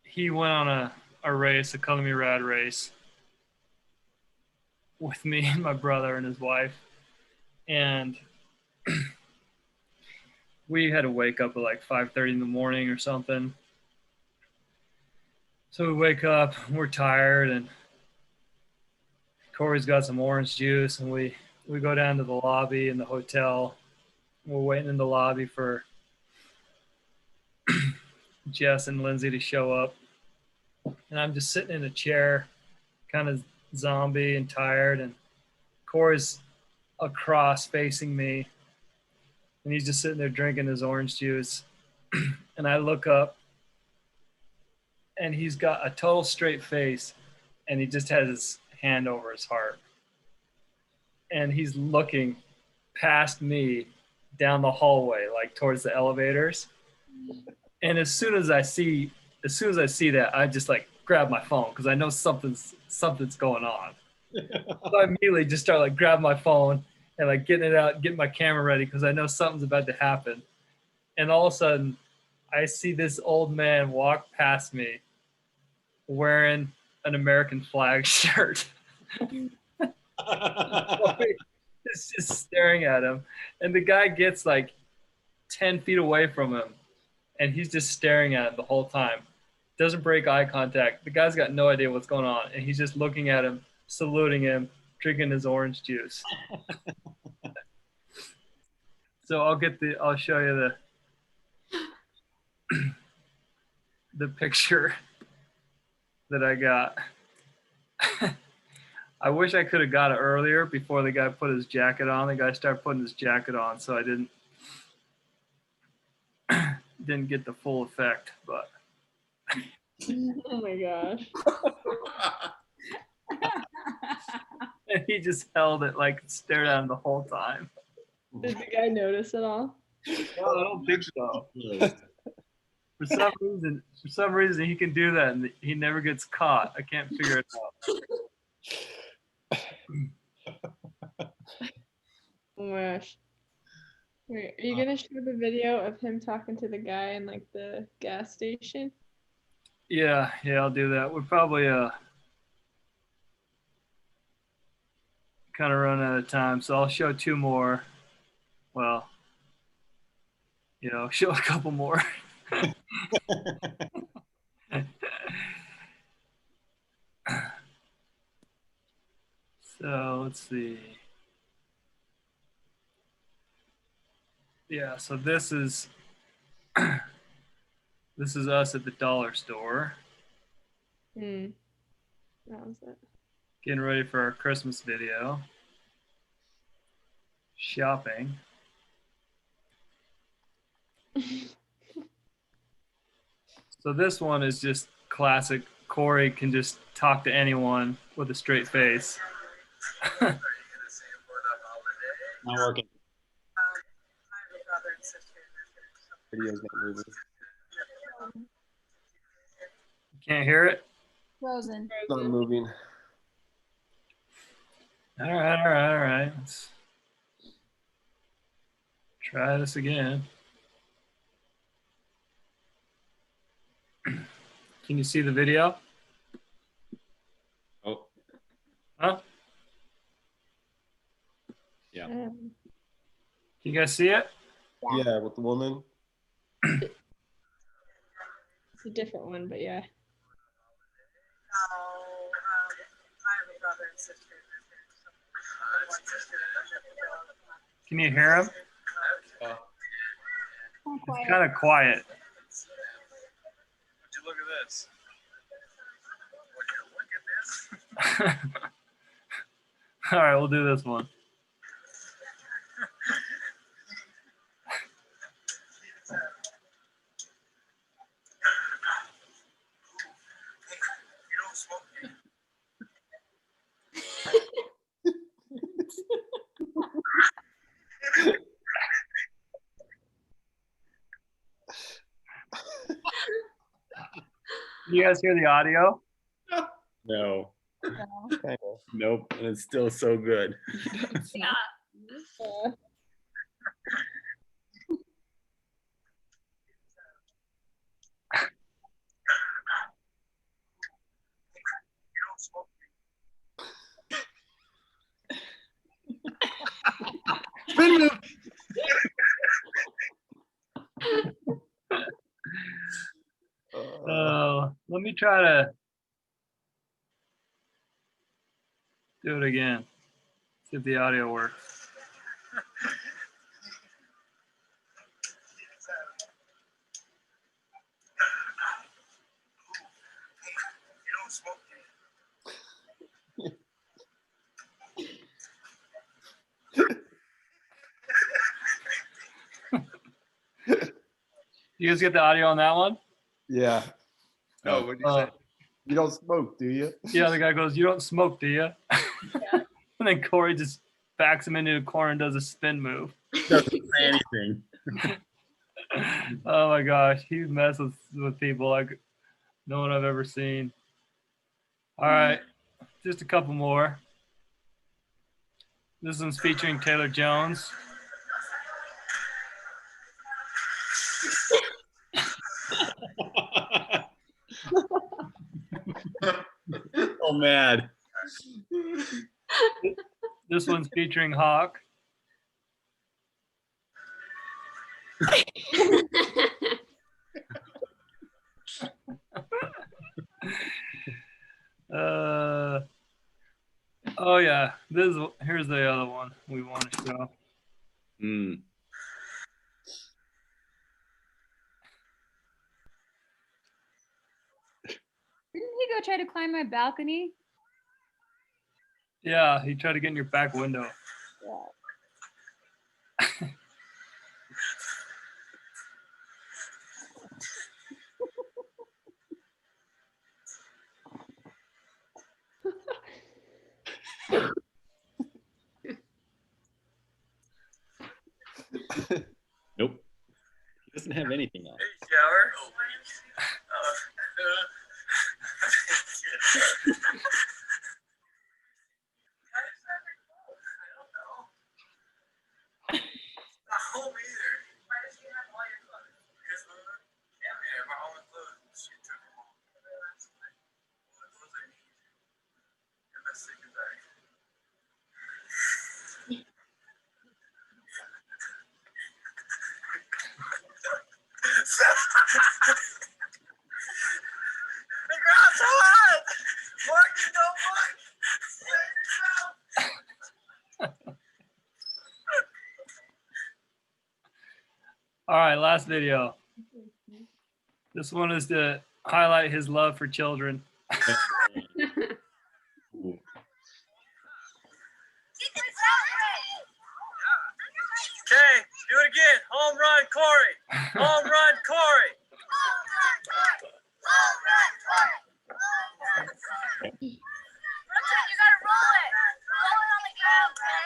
he went on a race, a Color Me Rad race with me and my brother and his wife. And we had to wake up at like 5:30 in the morning or something. So we wake up, we're tired, and Kory's got some orange juice, and we go down to the lobby in the hotel. We're waiting in the lobby for Jess and Lindsay to show up. And I'm just sitting in a chair, kind of zombie and tired, and Kory's across facing me, and he's just sitting there drinking his orange juice. And I look up, and he's got a total straight face, and he just has his hand over his heart. And he's looking past me down the hallway, like towards the elevators. And as soon as I see that, I just like grab my phone because I know something's going on. So I immediately just start like grabbing my phone and like getting it out, getting my camera ready because I know something's about to happen. And all of a sudden, I see this old man walk past me wearing an American flag shirt. It's just staring at him. And the guy gets like 10 feet away from him and he's just staring at him the whole time. Doesn't break eye contact. The guy's got no idea what's going on. And he's just looking at him, saluting him, drinking his orange juice. So I'll show you the picture that I got. I wish I could have got it earlier before the guy put his jacket on. The guy started putting his jacket on, so I didn't get the full effect, but Oh my gosh. and he just held it like stared at him the whole time. Did the guy notice at all? Well, I don't think so. For some reason he can do that and he never gets caught. I can't figure it out. Oh my gosh. Wait, are you gonna show the video of him talking to the guy in like the gas station? Yeah, I'll do that. We're probably kind of run out of time, so I'll show two more. Well, show a couple more. So let's see. Yeah, so this is us at the dollar store. That was it. Getting ready for our Christmas video. Shopping. So this one is just classic. Kory can just talk to anyone with a straight face. Not working. Video's not moving. Can't hear it? Frozen. It's not moving. All right. Let's try this again. Can you see the video? Oh. Huh? Yeah. Can you guys see it? Yeah, with the woman. It's a different one, but yeah. Can you hear him? It's kind of quiet. Would you look at this? Would you look at this? All right, we'll do this one. You don't smoke. Can you guys hear the audio? No. Kind of. Nope. And it's still so good. Yeah. You don't smoke. Spin move. Let me try to do it again. See if the audio works. You don't smoke. You guys get the audio on that one? Yeah. Oh, what did you say? You don't smoke, do you? Yeah, the guy goes, "You don't smoke, do you?" And then Kory just backs him into a corner and does a spin move. Doesn't say anything. Oh my gosh, he messes with people like no one I've ever seen. All right, just a couple more. This one's featuring Taylor Jones. Oh, mad. This one's featuring Hawk. Oh yeah, here's the other one we want to show. Mm. Didn't he go try to climb my balcony? Yeah, he tried to get in your back window. Nope. He doesn't have anything on. Shower. Not home either. Why does she have all your clothes? Because my only clothes, she took them all. All the clothes I need. In my sleeping bag. The ground's so hot! Marky, don't look! Save yourself! All right, last video. This one is to highlight his love for children. Okay, do it again. Home run, Kory. Home run, Kory. You gotta roll it. Roll it on the ground, okay?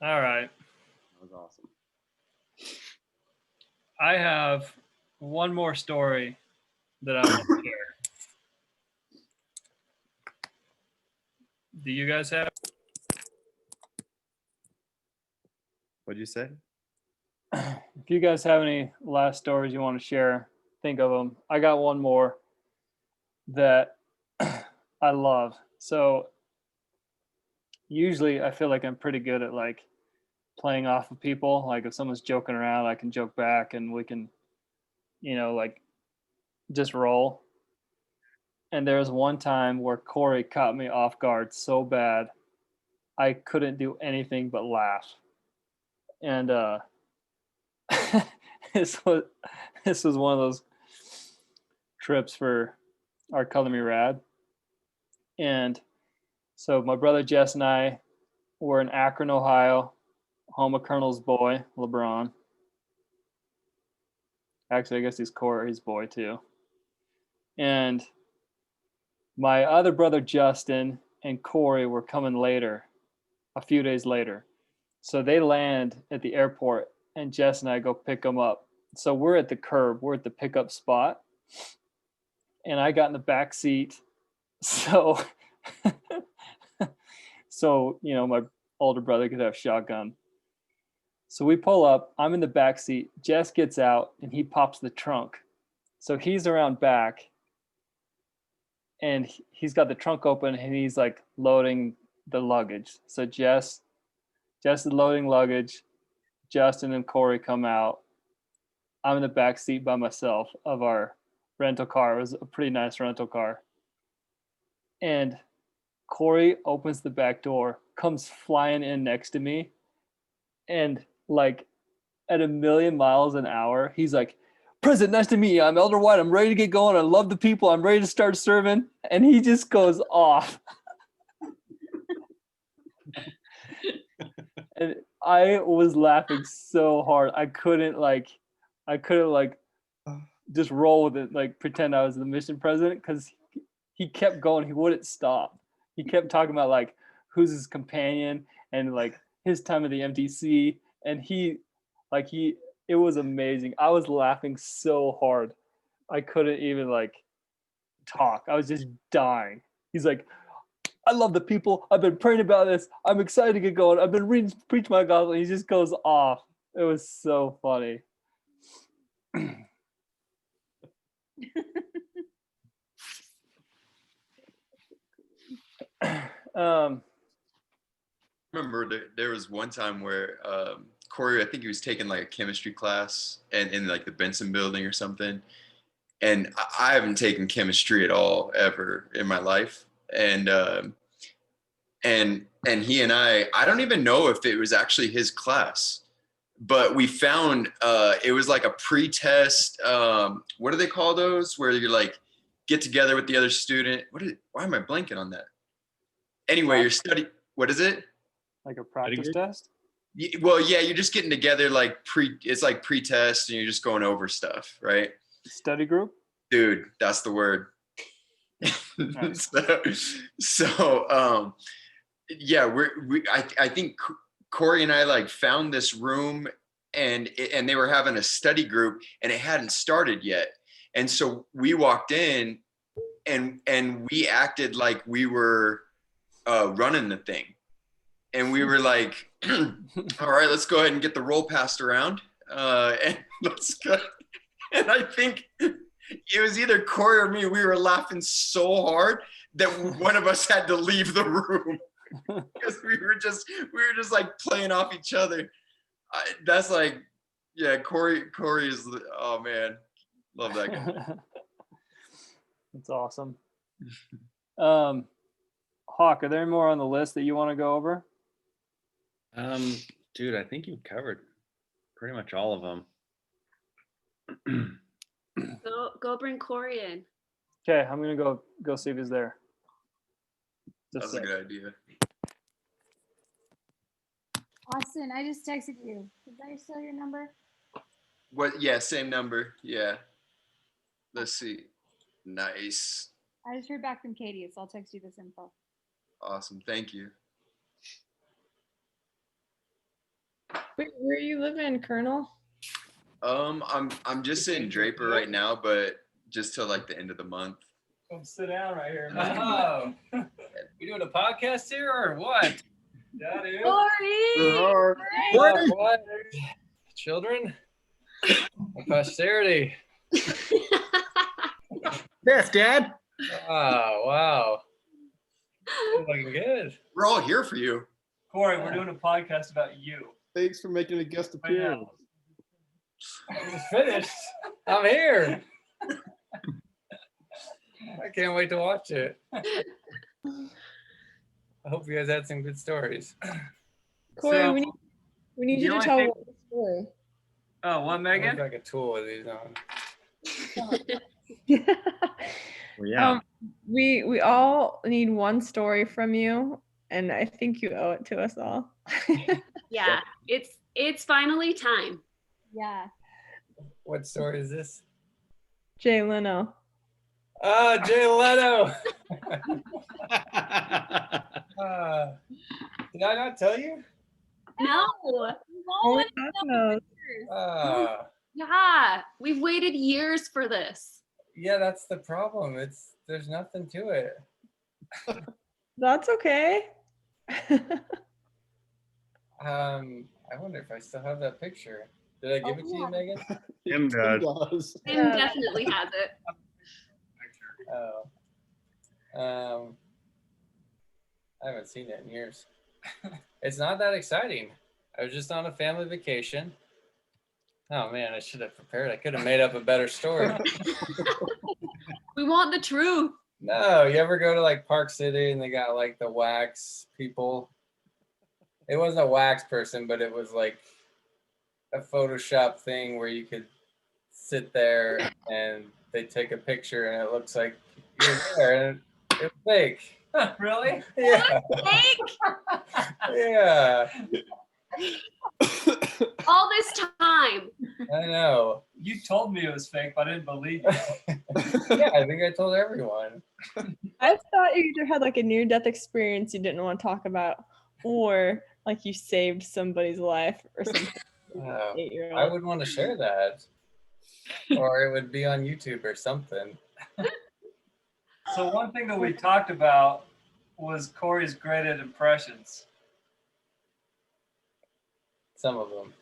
All right. That was awesome. I have one more story that I want to share. Do you guys have? What'd you say? If you guys have any last stories you want to share, think of them. I got one more that I love. So usually I feel like I'm pretty good at like playing off of people. Like if someone's joking around, I can joke back and we can, like just roll. And there was one time where Kory caught me off guard so bad, I couldn't do anything but laugh. And this was one of those trips for our Color Me Rad. And so my brother Jess and I were in Akron, Ohio, home of Colonel's boy, LeBron. Actually, I guess he's Kory's boy too. And my other brother Justin and Kory were coming later, a few days later. So they land at the airport and Jess and I go pick them up. So we're at the curb, we're at the pickup spot. And I got in the back seat. So so my older brother could have shotgun. So we pull up. I'm in the back seat. Jess gets out and he pops the trunk. So he's around back, and he's got the trunk open and he's like loading the luggage. So Jess is loading luggage. Justin and Kory come out. I'm in the back seat by myself of our rental car. It was a pretty nice rental car. And Kory opens the back door, comes flying in next to me, and like at 1,000,000 miles an hour, he's like, "President, nice to meet you. I'm Elder White. I'm ready to get going. I love the people. I'm ready to start serving." And he just goes off. And I was laughing so hard. I couldn't just roll with it, like pretend I was the mission president, because he kept going. He wouldn't stop. He kept talking about like who's his companion and like his time at the MTC. And it was amazing. I was laughing so hard. I couldn't even like talk. I was just dying. He's like, "I love the people. I've been praying about this. I'm excited to get going. I've been preach my gospel." He just goes off. It was so funny. Remember there was one time where Kory, I think he was taking like a chemistry class and in like the Benson building or something. And I haven't taken chemistry at all ever in my life. And he and I don't even know if it was actually his class, but we found it was like a pre-test. What do they call those? Where you like get together with the other student. Why am I blanking on that? Anyway, you're studying. What is it? Like a practice test? Well, yeah, you're just getting together like it's like pre-test and you're just going over stuff, right? Study group? Dude, that's the word. Yeah, I think Kory and I like found this room and they were having a study group and it hadn't started yet. And so we walked in and we acted like we were running the thing. And we were like, "All right, let's go ahead and get the roll passed around. And let's go." And I think it was either Kory or me. We were laughing so hard that one of us had to leave the room because we were just like playing off each other. That's like, yeah, Kory is, oh man, love that guy. That's awesome. Hawk, are there more on the list that you want to go over? Dude, I think you've covered pretty much all of them. Go bring Kory in. Okay, I'm gonna go see if he's there. That's a good idea. Austin, I just texted you. Is that still your number? What? Yeah, same number. Yeah. Let's see. Nice. I just heard back from Katie, so I'll text you this info. Awesome. Thank you. Wait, where you living, Colonel? I'm just in Draper right now, but just till like the end of the month. Come sit down right here, man. Oh, we doing a podcast here or what? Yeah, dude. Kory! What? Children? Posterity. Yes, Dad. Oh, wow. Looking good. We're all here for you. Kory, we're doing a podcast about you. Thanks for making a guest appearance. I'm finished. I'm here. I can't wait to watch it. I hope you guys had some good stories. Kory, So, we need you to only tell thing- one story. Oh, what, Megan? Like a tool with these on. Well, yeah. We all need one story from you, and I think you owe it to us all. Yeah, it's finally time. Yeah. What story is this? Jay Leno. Oh, Jay Leno. Did I not tell you? No. Only God knows. Yeah, we've waited years for this. Yeah, that's the problem. There's nothing to it. That's okay. I wonder if I still have that picture. Did I give it to you, Megan? Tim does. Tim definitely has it. Oh. I haven't seen it in years. It's not that exciting. I was just on a family vacation. Oh man, I should have prepared. I could have made up a better story. We want the truth. No, you ever go to like Park City and they got like the wax people? It wasn't a wax person, but it was like a Photoshop thing where you could sit there and they take a picture and it looks like you're there and it's fake. Really? Yeah. Fake? Yeah. All this time. I know. You told me it was fake, but I didn't believe you. Yeah, I think I told everyone. I thought you either had like a near-death experience you didn't want to talk about, or like you saved somebody's life or something. I would want to share that, or it would be on YouTube or something. So one thing that we talked about was Kory's great at impressions. Some of them.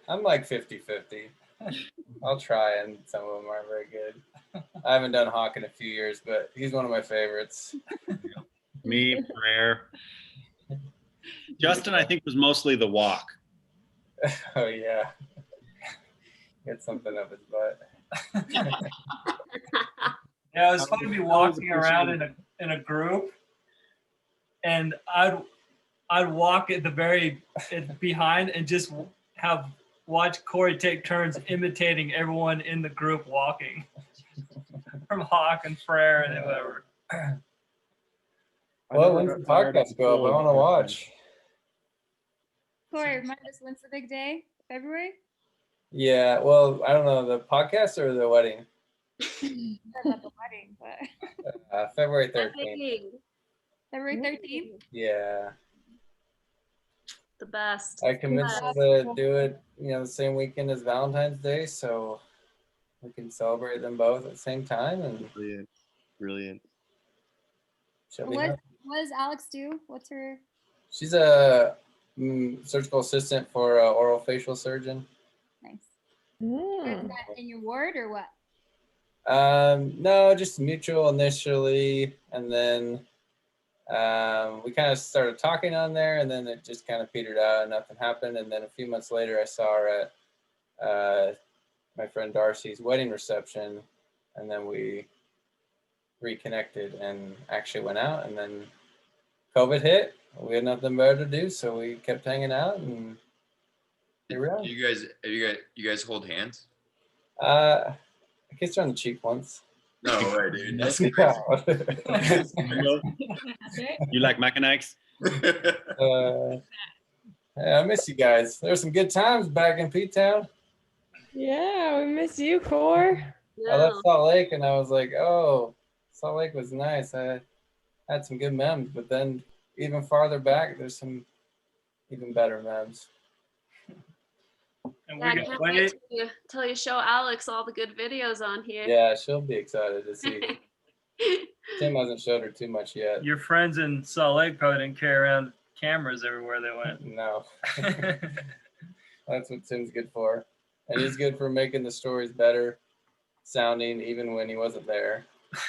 I'm like 50-50. I'll try, and some of them aren't very good. I haven't done Hawk in a few years, but he's one of my favorites. Me, Prayer. Justin, I think, was mostly the walk. Oh, yeah. Get something up his butt. Yeah, it was fun to be walking around in a group, and I'd walk at the very behind and just watch Kory take turns imitating everyone in the group walking, from Hawk and Frere and whoever. Well, when's the podcast go up? I want to watch. Kory, remind us, when's the big day? February? Yeah, well, I don't know, the podcast or the wedding? Not the wedding, but February 13th. February 13th? Yeah. The best. I convinced him to do it, the same weekend as Valentine's Day, so we can celebrate them both at the same time. And Brilliant. What does Alex do? What's her? She's a surgical assistant for an oral facial surgeon. Nice. Is that in your ward or what? No, just mutual initially, and then we kind of started talking on there, and then it just kind of petered out and nothing happened. And then a few months later, I saw her at my friend Darcy's wedding reception, and then we reconnected and actually went out. And then COVID hit. We had nothing better to do, so we kept hanging out, and here we are. You guys hold hands? I kissed her on the cheek once. No way, dude. That's crazy. You like mechanics? I miss you guys. There were some good times back in P-Town. Yeah, we miss you, Kory. I left Salt Lake and I was like, oh, Salt Lake was nice. I had some good memes, but then even farther back, there's some even better memes. And Yeah, I can't wait till you show Alex all the good videos on here. Yeah, she'll be excited to see. Tim hasn't showed her too much yet. Your friends in Salt Lake probably didn't carry around cameras everywhere they went. No. That's what Tim's good for. And he's good for making the stories better sounding even when he wasn't there,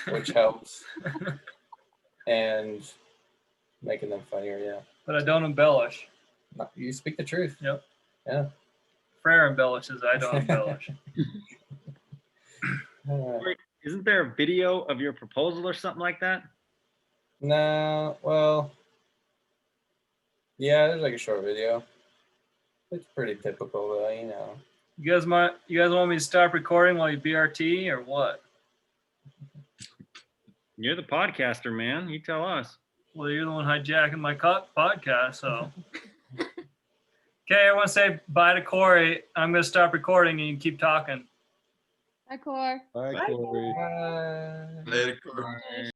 which helps. And making them funnier, yeah. But I don't embellish. No, you speak the truth. Yep. Yeah. Frere embellishes, I don't embellish. Isn't there a video of your proposal or something like that? No, well, yeah, there's like a short video. It's pretty typical though, You guys want me to stop recording while you BRT or what? You're the podcaster, man. You tell us. Well, you're the one hijacking my podcast, so. Okay, everyone say bye to Kory. I'm going to stop recording and you can keep talking. Bye, Kory. Bye, Kory. Bye. Later, Kory.